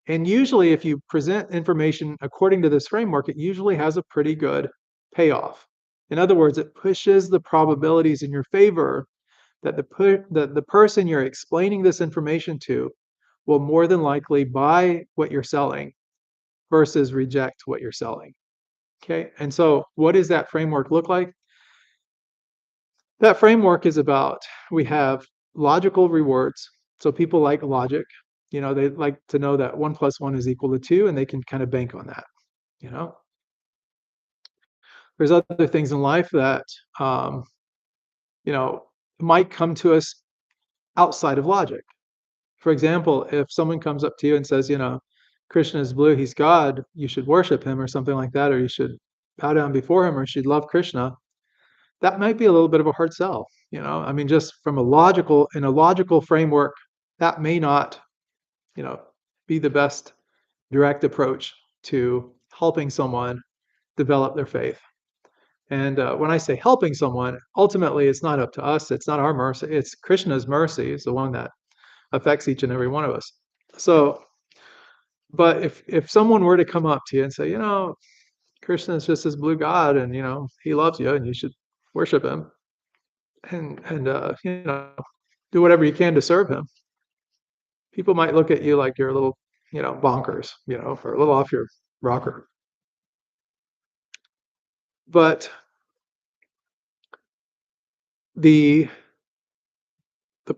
And usually, if you present information according to this framework, it usually has a pretty good payoff. In other words, it pushes the probabilities in your favor that the person you're explaining this information to will more than likely buy what you're selling versus reject what you're selling. Okay. And so, what does that framework look like? That framework is about we have logical rewards. So people like logic. They like to know that 1 + 1 is equal to 2, and they can kind of bank on that. You know, there's other things in life that um, you know might come to us outside of logic. For example, if someone comes up to you and says, Krishna is blue, he's God, you should worship him or something like that, or you should bow down before him, or you should love Krishna, that might be a little bit of a hard sell. I mean, just in a logical framework, that may not, you know, be the best direct approach to helping someone develop their faith. And when I say helping someone, ultimately it's not up to us. It's not our mercy. It's Krishna's mercy is the one that affects each and every one of us. So, but if someone were to come up to you and say, Krishna is just this blue God, and he loves you, and you should worship him, and do whatever you can to serve him, people might look at you like you're a little, bonkers, or a little off your rocker. But the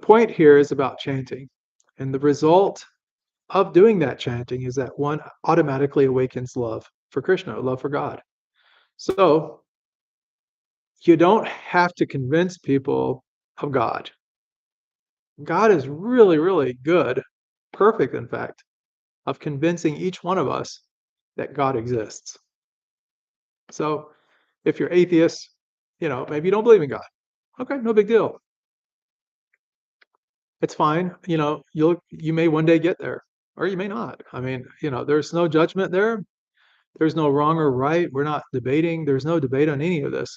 point here is about chanting, and the result of doing that chanting is that one automatically awakens love for Krishna, love for God. So you don't have to convince people of God. God is really, really good, perfect, in fact, of convincing each one of us that God exists. So if you're atheist, maybe you don't believe in God. Okay, no big deal. It's fine. You may one day get there, or you may not. I mean, there's no judgment there. There's no wrong or right. We're not debating. There's no debate on any of this.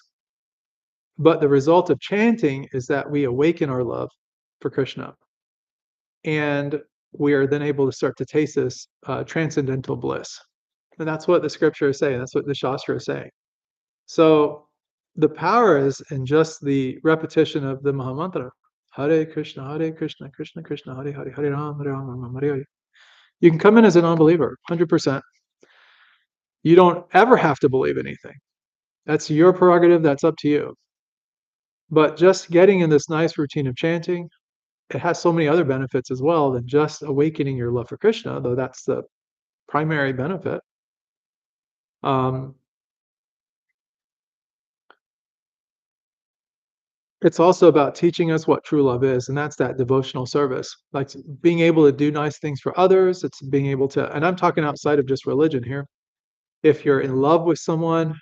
But the result of chanting is that we awaken our love for Krishna. And we are then able to start to taste this transcendental bliss. And that's what the scripture is saying. That's what the Shastra is saying. So the power is in just the repetition of the Mahamantra. Hare Krishna, Krishna Krishna, Hare Hare, Hare Ram, Ram, Hare Hare. You can come in as a non-believer, 100%. You don't ever have to believe anything. That's your prerogative. That's up to you. But just getting in this nice routine of chanting, it has so many other benefits as well than just awakening your love for Krishna, though that's the primary benefit. It's also about teaching us what true love is, and that's that devotional service, like being able to do nice things for others. It's being able to, and I'm talking outside of just religion here. If you're in love with someone,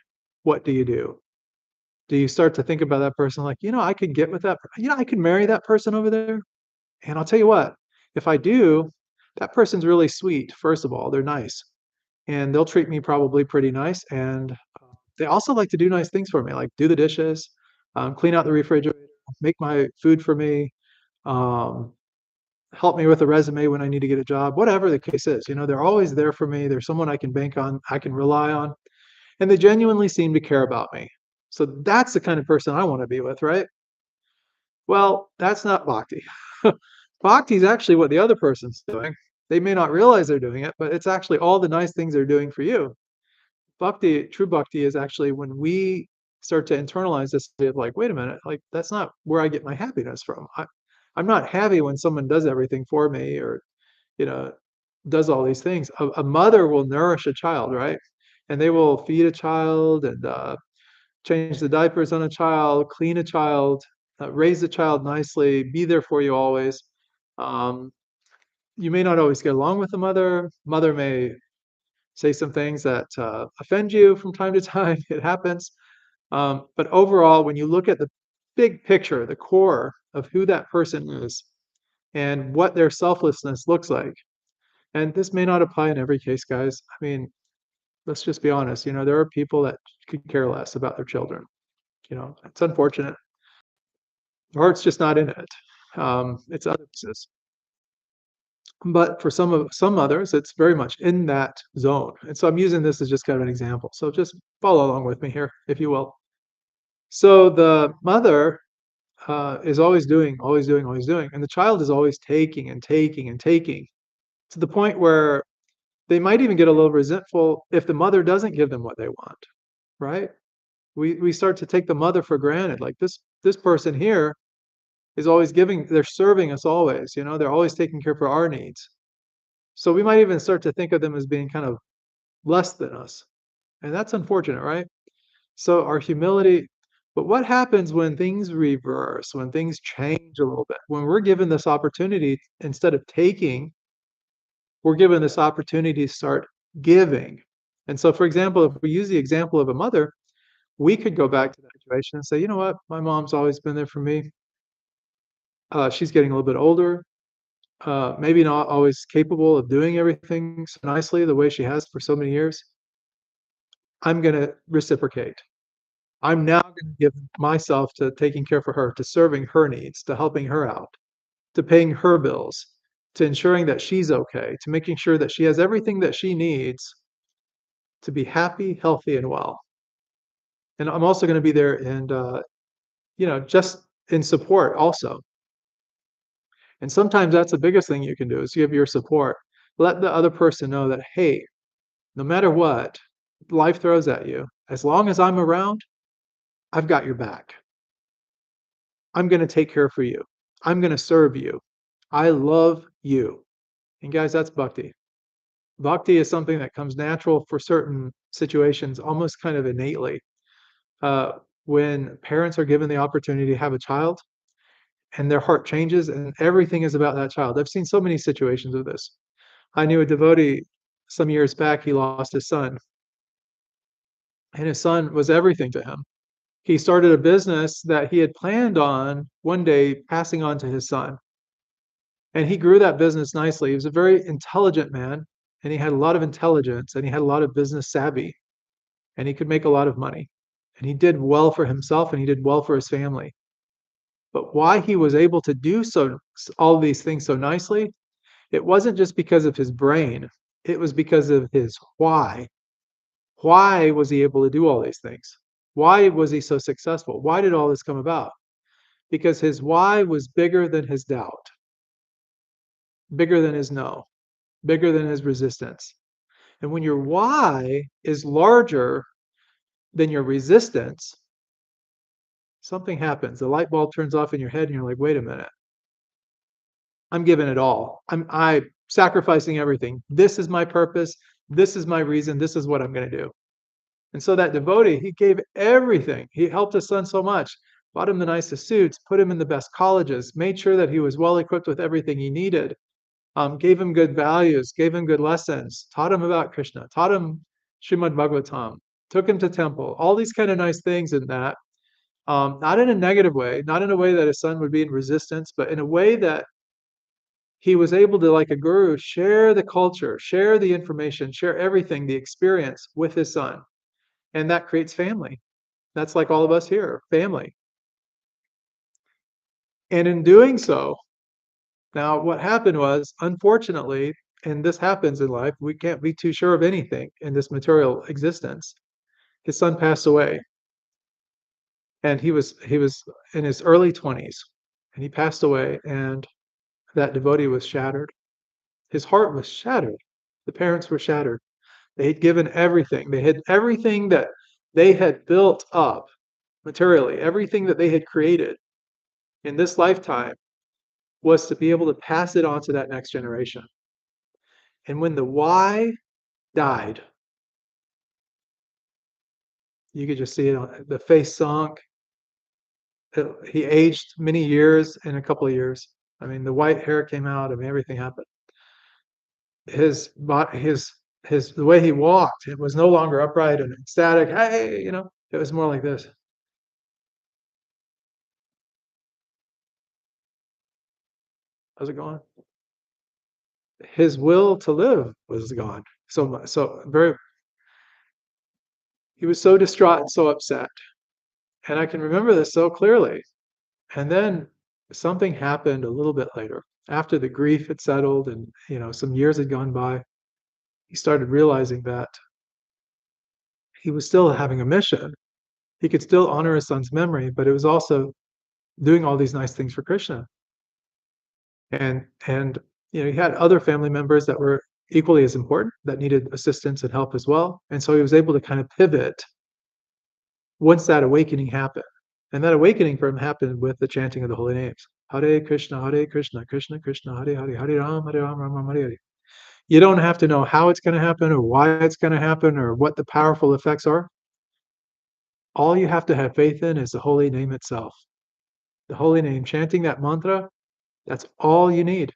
what do? Do you start to think about that person like, I could get with that, I could marry that person over there? And I'll tell you what, if I do, that person's really sweet. First of all, they're nice, and they'll treat me probably pretty nice. And they also like to do nice things for me, like do the dishes, clean out the refrigerator, make my food for me, um, help me with a resume when I need to get a job, whatever the case is. They're always there for me. They're someone I can bank on, I can rely on, and they genuinely seem to care about me. So that's the kind of person I want to be with, right? Well, that's not bhakti. Bhakti is actually what the other person's doing. They may not realize they're doing it, but it's actually all the nice things they're doing for you. Bhakti, true bhakti, is actually when we start to internalize this idea of like, wait a minute, like that's not where I get my happiness from. I'm not happy when someone does everything for me, or you know does all these things. A mother will nourish a child, right? And they will feed a child, and change the diapers on a child, clean a child, raise the child nicely, be there for you always. Um, you may not always get along with the mother. Mother may say some things that offend you from time to time. It happens. But overall, when you look at the big picture, the core of who that person is and what their selflessness looks like, And this may not apply in every case, guys. I mean, let's just be honest, there are people that could care less about their children. It's unfortunate. Their heart's just not in it. It's other pieces. But for some others, it's very much in that zone. And so I'm using this as just kind of an example. So just follow along with me here, if you will. So the mother is always doing, always doing, always doing, and the child is always taking and taking and taking to the point where they might even get a little resentful if the mother doesn't give them what they want, right? We start to take the mother for granted. Like this person here is always giving, they're serving us always, they're always taking care for our needs. So we might even start to think of them as being kind of less than us. And that's unfortunate, right? So our humility, but what happens when things reverse, when things change a little bit? When we're given this opportunity, instead of taking, we're given this opportunity to start giving. And so, for example, if we use the example of a mother, we could go back to that situation and say, you know what, my mom's always been there for me. She's getting a little bit older, maybe not always capable of doing everything so nicely the way she has for so many years. I'm going to reciprocate. I'm now going to give myself to taking care for her, to serving her needs, to helping her out, to paying her bills, to ensuring that she's okay, to making sure that she has everything that she needs to be happy, healthy, and well. And I'm also going to be there and, just in support also. And sometimes that's the biggest thing you can do is give your support. Let the other person know that, hey, no matter what life throws at you, as long as I'm around, I've got your back. I'm going to take care for you. I'm going to serve you. I love you. And guys, that's bhakti. Bhakti is something that comes natural for certain situations, almost kind of innately. Uh, when parents are given the opportunity to have a child and their heart changes and everything is about that child. I've seen so many situations of this. I knew a devotee some years back, he lost his son, and his son was everything to him. He started a business that he had planned on one day passing on to his son. And he grew that business nicely. He was a very intelligent man, and he had a lot of intelligence, and he had a lot of business savvy, and he could make a lot of money. And he did well for himself, and he did well for his family. But why he was able to do so all these things so nicely, it wasn't just because of his brain. It was because of his why. Why was he able to do all these things? Why was he so successful? Why did all this come about? Because his why was bigger than his doubt, bigger than his no, bigger than his resistance. And when your why is larger than your resistance, something happens. The light bulb turns off in your head, and you're like, wait a minute. I'm giving it all. I'm sacrificing everything. This is my purpose. This is my reason. This is what I'm going to do. And so that devotee, he gave everything. He helped his son so much, bought him the nicest suits, put him in the best colleges, made sure that he was well equipped with everything he needed, gave him good values, gave him good lessons, taught him about Krishna, taught him Srimad Bhagavatam, took him to temple, all these kind of nice things in that. Not in a negative way, not in a way that his son would be in resistance, but in a way that he was able to, like a guru, share the culture, share the information, share everything, the experience with his son. And that creates family. That's like all of us here, family. And in doing so, now what happened was, unfortunately, and this happens in life, we can't be too sure of anything in this material existence. His son passed away, and he was in his early 20s, and he passed away, and that devotee was shattered. His heart was shattered. The parents were shattered. They had given everything. They had everything that they had built up materially, everything that they had created in this lifetime was to be able to pass it on to that next generation. And when the why died, you could just see it on the face sunk. He aged many years in a couple of years. I mean, the white hair came out. I mean, everything happened. His the way he walked, it was no longer upright and ecstatic. Hey, it was more like this. How's it going? his will to live was gone. So very, he was so distraught and so upset. And I can remember this so clearly. And then something happened a little bit later. After the grief had settled and, some years had gone by, he started realizing that he was still having a mission. He could still honor his son's memory, but it was also doing all these nice things for Krishna. And he had other family members that were equally as important that needed assistance and help as well. And so he was able to kind of pivot once that awakening happened. And that awakening for him happened with the chanting of the holy names. Hare Krishna, Krishna Krishna, Hare Hare, Hare Ram, Ram Ram, Hare Hare. You don't have to know how it's going to happen or why it's going to happen or what the powerful effects are. All you have to have faith in is the holy name itself. The holy name, chanting that mantra, that's all you need.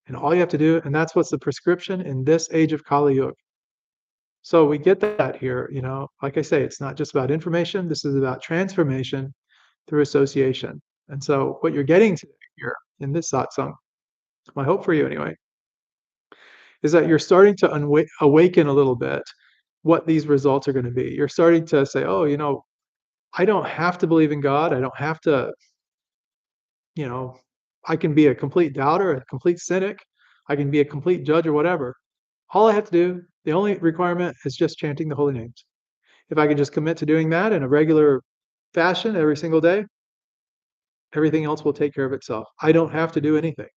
And all you have to do, and that's what's the prescription in this age of Kali Yuga. So we get that here, like I say, it's not just about information. This is about transformation through association. And so what you're getting to here in this satsang, my hope for you anyway, is that you're starting to awaken a little bit what these results are going to be. You're starting to say, oh, I don't have to believe in God. I don't have to, you know, I can be a complete doubter, a complete cynic. I can be a complete judge or whatever. All I have to do, the only requirement is just chanting the holy names. If I can just commit to doing that in a regular fashion every single day, everything else will take care of itself. I don't have to do anything,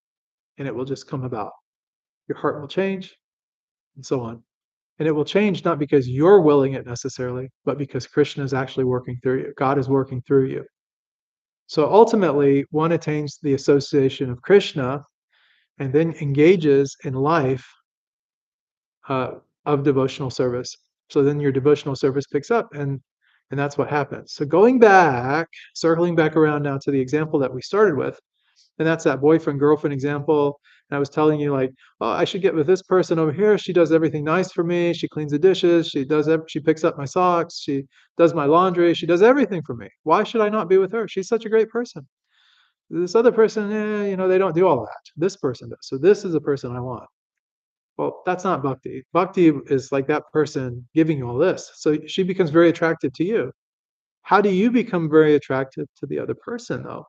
and it will just come about. Your heart will change, and so on. And it will change not because you're willing it necessarily, but because Krishna is actually working through you. God is working through you. So ultimately, one attains the association of Krishna and then engages in life uh, of devotional service. So then your devotional service picks up, and that's what happens. So going back, circling back around now to the example that we started with, and that's that boyfriend girlfriend example. And I was telling you like, oh, I should get with this person over here. She does everything nice for me. She cleans the dishes. She picks up my socks. She does my laundry. She does everything for me. Why should I not be with her? She's such a great person. This other person, they don't do all that. This person does. So this is the person I want. Well, that's not bhakti. Bhakti is like that person giving you all this. So she becomes very attracted to you. How do you become very attractive to the other person, though?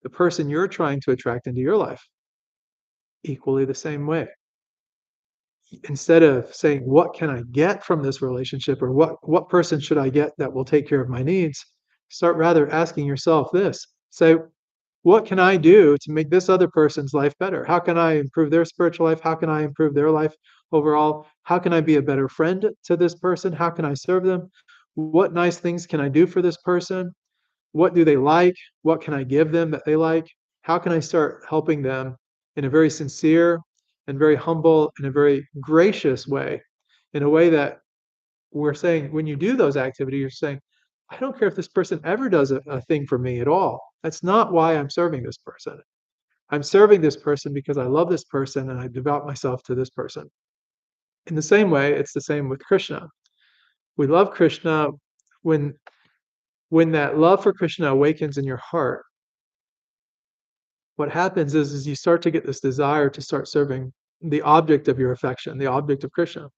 The person you're trying to attract into your life? Equally the same way. Instead of saying, what can I get from this relationship, or what person should I get that will take care of my needs, start rather asking yourself this. Say, what can I do to make this other person's life better? How can I improve their spiritual life? How can I improve their life overall? How can I be a better friend to this person? How can I serve them? What nice things can I do for this person? What do they like? What can I give them that they like? How can I start helping them in a very sincere and very humble and a very gracious way, in a way that we're saying when you do those activities, you're saying, I don't care if this person ever does a thing for me at all. That's not why I'm serving this person. I'm serving this person because I love this person and I devote myself to this person. In the same way, it's the same with Krishna. We love Krishna when when that love for Krishna awakens in your heart. What happens is you start to get this desire to start serving the object of your affection, the object of Krishna.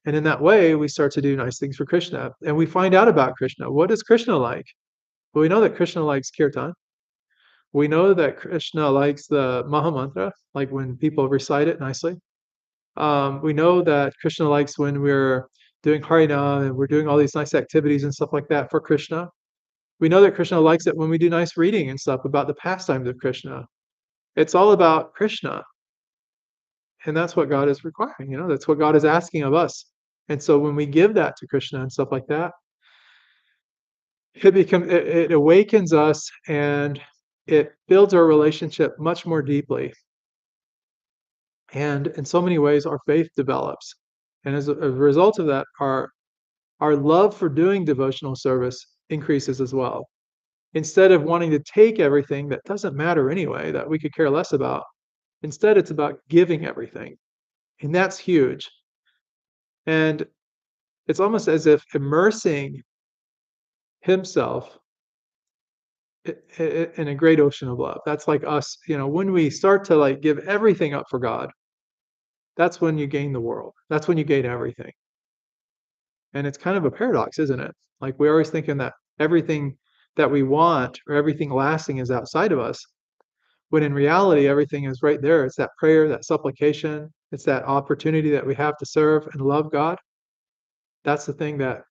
And in that way, we start to do nice things for Krishna. And we find out about Krishna. What is Krishna like? Well, we know that Krishna likes kirtan. We know that Krishna likes the Maha Mantra, like when people recite it nicely. We know that Krishna likes when we're doing Harinam and we're doing all these nice activities and stuff like that for Krishna. We know that Krishna likes it when we do nice reading and stuff about the pastimes of Krishna. It's all about Krishna. And that's what God is requiring, that's what God is asking of us. And so when we give that to Krishna and stuff like that, it awakens us and it builds our relationship much more deeply. And in so many ways, our faith develops. And as a result of that, our love for doing devotional service increases as well. Instead of wanting to take everything that doesn't matter anyway, that we could care less about, instead it's about giving everything. And that's huge. And it's almost as if immersing himself in a great ocean of love. That's like us, when we start to like give everything up for God, that's when you gain the world. That's when you gain everything. And it's kind of a paradox, isn't it? Like we're always thinking that everything that we want or everything lasting is outside of us, when in reality, everything is right there. It's that prayer, that supplication, it's that opportunity that we have to serve and love God. That's the thing that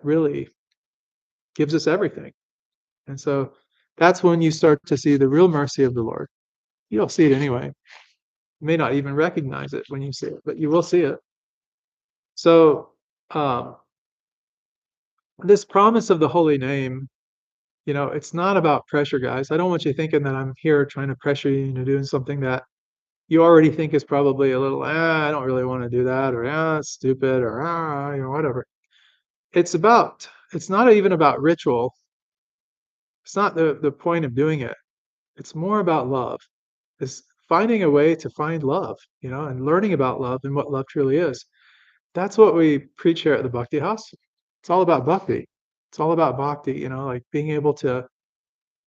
really gives us everything. And so that's when you start to see the real mercy of the Lord. You'll see it anyway. You may not even recognize it when you see it, but you will see it. So um, this promise of the holy name, it's not about pressure, guys. I don't want you thinking that I'm here trying to pressure you into doing something that you already think is probably a little, I don't really want to do that, or it's stupid, or whatever. It's not even about ritual. It's not the point of doing it. It's more about love. It's finding a way to find love, and learning about love and what love truly is. That's what we preach here at the Bhakti House. It's all about bhakti. It's all about bhakti, like being able to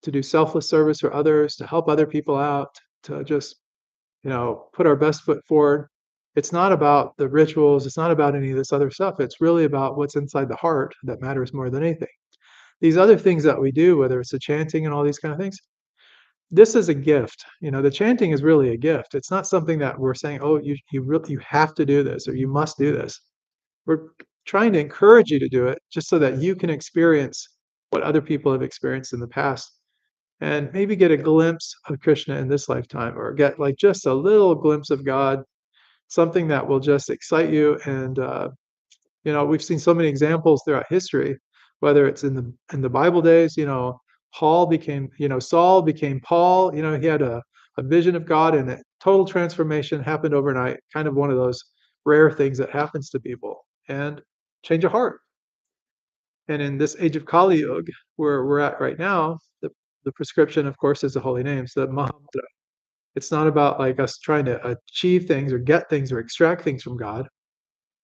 do selfless service for others, to help other people out, to just, put our best foot forward. It's not about the rituals, it's not about any of this other stuff. It's really about what's inside the heart that matters more than anything. These other things that we do, whether it's the chanting and all these kind of things, this is a gift. The chanting is really a gift. It's not something that we're saying, oh, you have to do this or you must do this. We're trying to encourage you to do it just so that you can experience what other people have experienced in the past and maybe get a glimpse of Krishna in this lifetime or get like just a little glimpse of God, something that will just excite you. And we've seen so many examples throughout history, whether it's in the Bible days, Saul became Paul. He had a vision of God, and a total transformation happened overnight. Kind of one of those rare things that happens to people, and change of heart. And in this age of Kali Yuga, where we're at right now, the prescription, of course, is the holy names, the Mahamudra. It's not about like us trying to achieve things or get things or extract things from God. It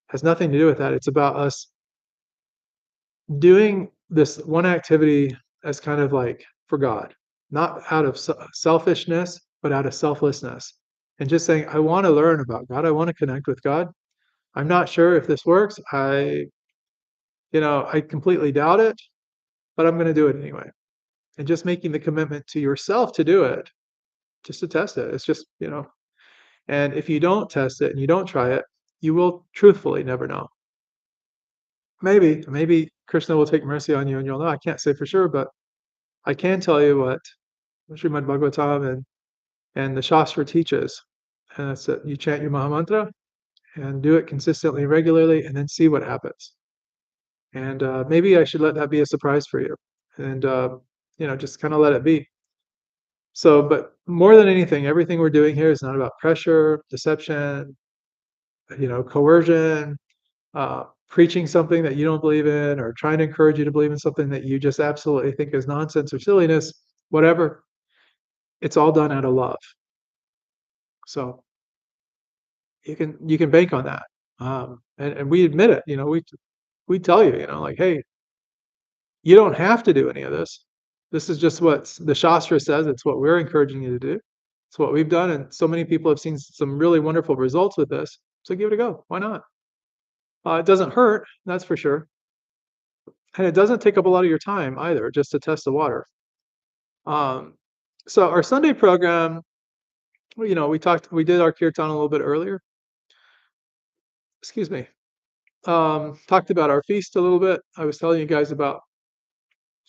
has nothing to do with that. It's about us doing this one activity as kind of like for God, not out of selfishness, but out of selflessness. And just saying, I want to learn about God. I want to connect with God. I'm not sure if this works. I completely doubt it, but I'm going to do it anyway. And just making the commitment to yourself to do it, just to test it. It's just, and if you don't test it and you don't try it, you will truthfully never know. Maybe Krishna will take mercy on you and you'll know. I can't say for sure, but I can tell you what Srimad Bhagavatam and the Shastra teaches. And that's that you chant your Mahamantra and do it consistently and regularly and then see what happens. And maybe I should let that be a surprise for you. And, just kind of let it be. So, but more than anything, everything we're doing here is not about pressure, deception, coercion, preaching something that you don't believe in, or trying to encourage you to believe in something that you just absolutely think is nonsense or silliness, whatever. It's all done out of love. So you can bank on that. And we admit it, we tell you, like, hey, you don't have to do any of this. This is just what the Shastra says. It's what we're encouraging you to do. It's what we've done. And so many people have seen some really wonderful results with this. So give it a go. Why not? It doesn't hurt, that's for sure. And it doesn't take up a lot of your time either, just to test the water. So our Sunday program, we did our kirtan a little bit earlier. Excuse me. Talked about our feast a little bit. I was telling you guys about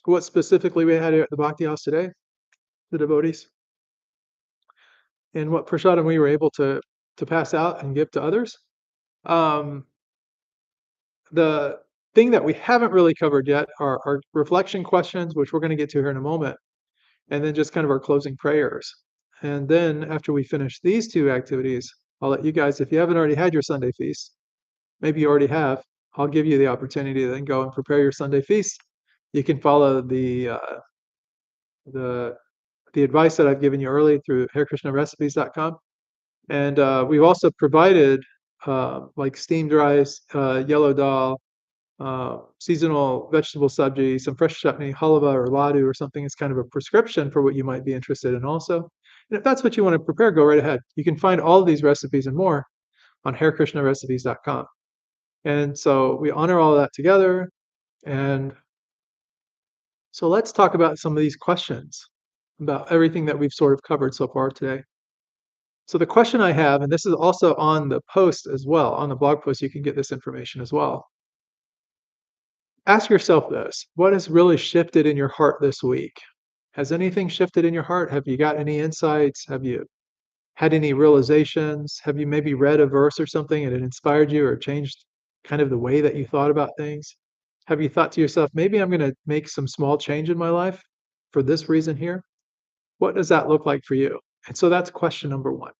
what specifically we had here at the Bhakti House today, the devotees, and what prasadam we were able to pass out and give to others. The thing that we haven't really covered yet are our reflection questions, which we're going to get to here in a moment, and then just kind of our closing prayers. And then after we finish these two activities, I'll let you guys, if you haven't already had your Sunday feast, maybe you already have, I'll give you the opportunity to then go and prepare your Sunday feast. You can follow the advice that I've given you early through HareKrishnaRecipes.com. And we've also provided like steamed rice, yellow dal, seasonal vegetable sabji, some fresh chutney, halva or laddu or something. It's kind of a prescription for what you might be interested in also. And if that's what you want to prepare, go right ahead. You can find all of these recipes and more on harekrishnarецipes.com. And so we honor all that together. And so let's talk about some of these questions about everything that we've sort of covered so far today. So the question I have, and this is also on the post as well, on the blog post, you can get this information as well. Ask yourself this: what has really shifted in your heart this week? Has anything shifted in your heart? Have you got any insights? Have you had any realizations? Have you maybe read a verse or something and it inspired you or changed kind of the way that you thought about things? Have you thought to yourself, maybe I'm going to make some small change in my life for this reason here? What does that look like for you? And so that's question number one.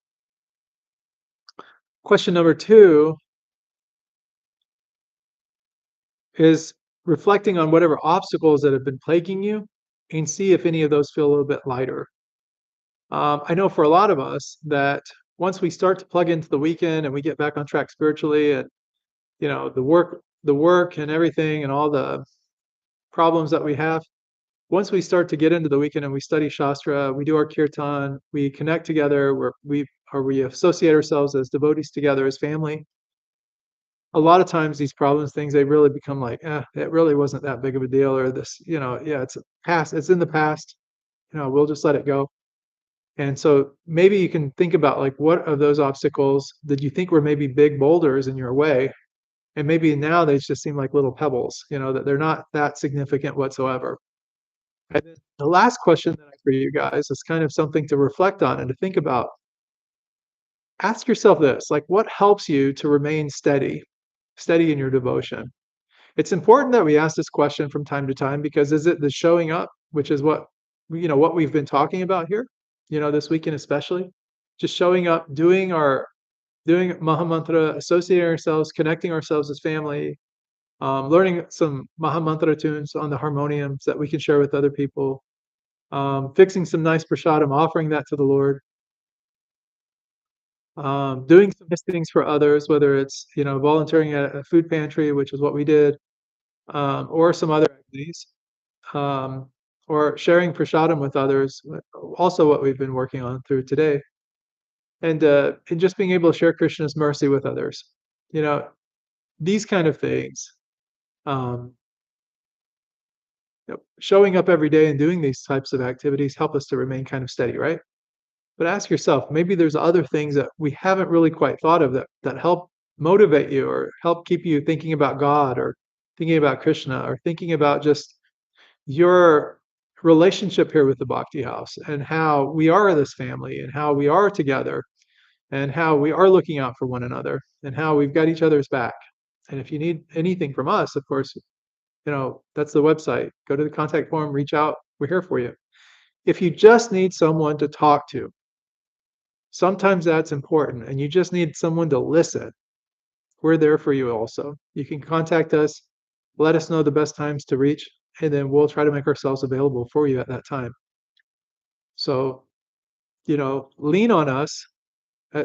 Question number two is reflecting on whatever obstacles that have been plaguing you and see if any of those feel a little bit lighter. I know for a lot of us that once we start to plug into the weekend and we get back on track spiritually, and the work and everything and all the problems that we have, once we start to get into the weekend and we study Shastra, we do our kirtan, we connect together, we associate ourselves as devotees together as family. A lot of times these problems, things, they really become like, it really wasn't that big of a deal, or this, yeah, it's in the past, we'll just let it go. And so maybe you can think about like, what of those obstacles did you think were maybe big boulders in your way? And maybe now they just seem like little pebbles, that they're not that significant whatsoever. And then the last question that I have for you guys is kind of something to reflect on and to think about. Ask yourself this, like, what helps you to remain steady in your devotion? It's important that we ask this question from time to time, because is it the showing up, which is what we've been talking about here, this weekend especially, just showing up, doing Mahamantra, associating ourselves, connecting ourselves as family, learning some Mahamantra tunes on the harmoniums that we can share with other people, fixing some nice prasadam, offering that to the Lord, doing some nice things for others, whether it's volunteering at a food pantry, which is what we did, or some other activities, um, or sharing prasadam with others, also what we've been working on through today, and just being able to share Krishna's mercy with others. You know, these kind of things, um, showing up every day and doing these types of activities help us to remain kind of steady, right? But ask yourself, maybe there's other things that we haven't really quite thought of that help motivate you or help keep you thinking about God, or thinking about Krishna, or thinking about just your relationship here with the Bhakti House, and how we are this family, and how we are together, and how we are looking out for one another, and how we've got each other's back. And if you need anything from us, of course, that's the website. Go to the contact form, reach out. We're here for you. If you just need someone to talk to, sometimes that's important, and you just need someone to listen. We're there for you also. You can contact us, let us know the best times to reach, and then we'll try to make ourselves available for you at that time. So, lean on us.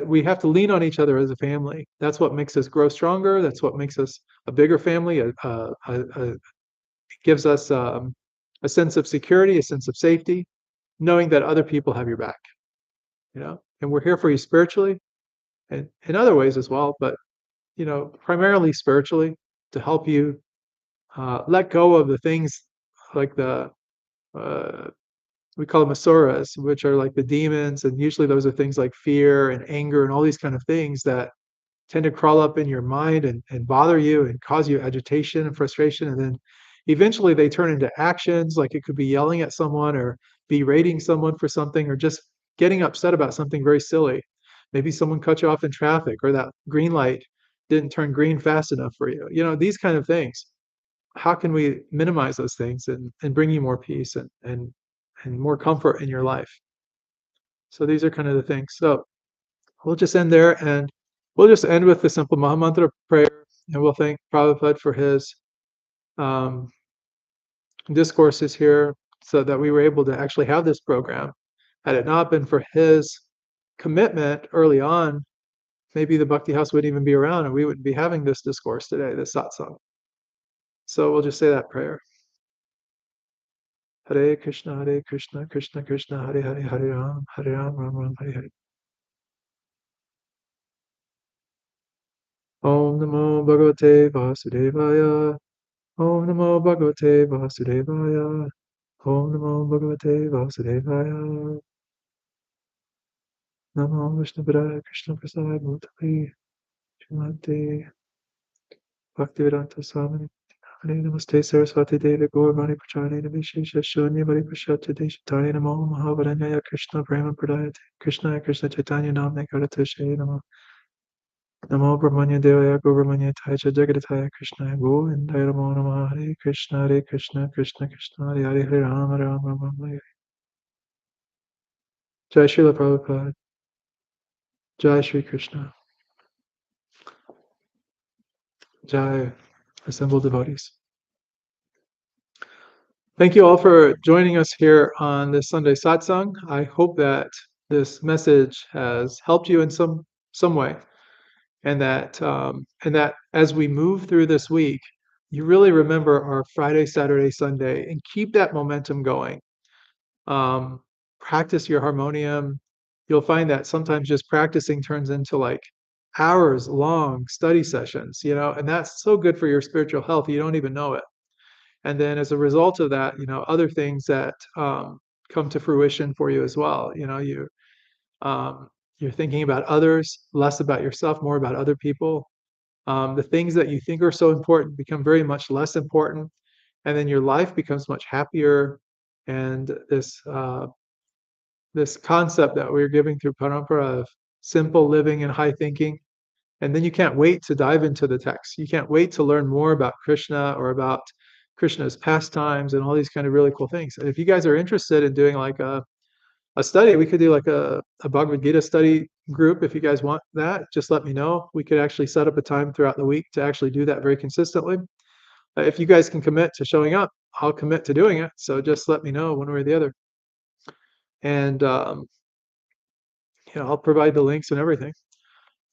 We have to lean on each other as a family. That's what makes us grow stronger. That's what makes us a bigger family. It gives us a sense of security, a sense of safety, knowing that other people have your back. And we're here for you spiritually and in other ways as well, but primarily spiritually, to help you let go of the things like uh, we call them asuras, which are like the demons, and usually those are things like fear and anger and all these kind of things that tend to crawl up in your mind and bother you and cause you agitation and frustration, and then eventually they turn into actions, like it could be yelling at someone, or berating someone for something, or just getting upset about something very silly. Maybe someone cut you off in traffic, or that green light didn't turn green fast enough for you. These kind of things. How can we minimize those things and bring you more peace and more comfort in your life? So these are kind of the things. So we'll just end there, and we'll just end with the simple Mahamantra prayer, and we'll thank Prabhupada for his um, discourses here, so that we were able to actually have this program. Had it not been for his commitment early on, maybe the Bhakti House wouldn't even be around, and we wouldn't be having this discourse today, this satsang. So we'll just say that prayer. Hare Krishna, Krishna Krishna, Hare Hare, Hare Ram, Ram Ram, Hare Hare. Namo Bhagavate Vasudevaya. Om Namo Bhagavate Vasudevaya. Om Namo Bhagavate Vasudevaya. Namo Vishnu Padaya Krishna Prasad Bhutale Srimate Bhaktivedanta Swami Hare Namaste Saraswati Devi Gauravani Pracharine Vishesha Shunya Vari Prashyate Deshatare Namo Mahavaranyaya Krishna Prema Pradayate Krishna Krishna Chaitanya Namne Karatashe Namo Namo Brahmanya Devaya Gauravanya Taja Jagadhataya Krishna Govindaya Namo Namah Hare Krishna Krishna Krishna Hare Hare Hare Rama Rama Rama Hare Jai Srila Prabhupada Jai Shri Krishna Jai assembled devotees. Thank you all for joining us here on this Sunday satsang. I hope that this message has helped you in some way, and that as we move through this week, you really remember our Friday, Saturday, Sunday, and keep that momentum going. Practice your harmonium. You'll find that sometimes just practicing turns into like hours long study sessions, and that's so good for your spiritual health. You don't even know it. And then as a result of that, other things that come to fruition for you as well. You're thinking about others, less about yourself, more about other people. The things that you think are so important become very much less important, and then your life becomes much happier. And this concept that we're giving through parampara of simple living and high thinking, and then you can't wait to dive into the text. You can't wait to learn more about Krishna or about Krishna's pastimes and all these kind of really cool things. And if you guys are interested in doing like a study, we could do like a Bhagavad Gita study group. If you guys want that, just let me know. We could actually set up a time throughout the week to actually do that very consistently. If you guys can commit to showing up, I'll commit to doing it. So just let me know one way or the other. And I'll provide the links and everything.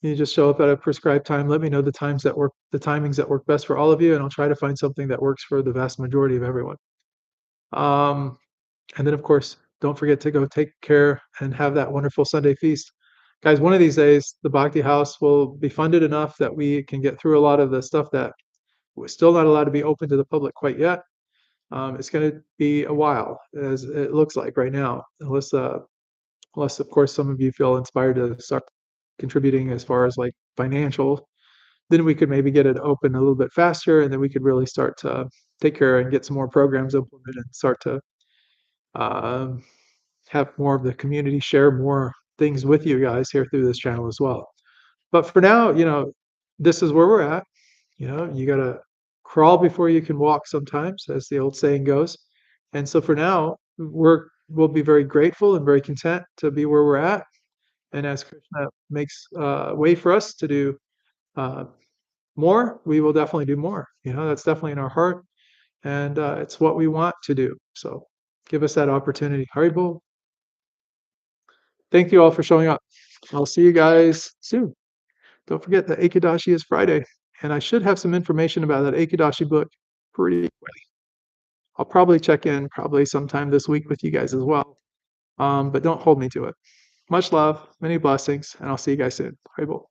You just show up at a prescribed time. Let me know the timings that work best for all of you, and I'll try to find something that works for the vast majority of everyone. And then, of course, don't forget to go take care and have that wonderful Sunday feast. Guys, one of these days, the Bhakti House will be funded enough that we can get through a lot of the stuff that we're still not allowed to be open to the public quite yet. It's going to be a while, as it looks like right now, unless, of course, some of you feel inspired to start contributing as far as like financial. Then we could maybe get it open a little bit faster, and then we could really start to take care and get some more programs implemented and start to have more of the community share more things with you guys here through this channel as well. But for now, this is where we're at. You got to crawl before you can walk sometimes, as the old saying goes. And so for now, we'll be very grateful and very content to be where we're at. And as Krishna makes way for us to do more, we will definitely do more. That's definitely in our heart, and it's what we want to do. So give us that opportunity. Haribol. Thank you all for showing up. I'll see you guys soon. Don't forget that Ekadashi is Friday, and I should have some information about that Ekadashi book pretty quick. I'll probably check in sometime this week with you guys as well, but don't hold me to it. Much love, many blessings, and I'll see you guys soon. Haribol.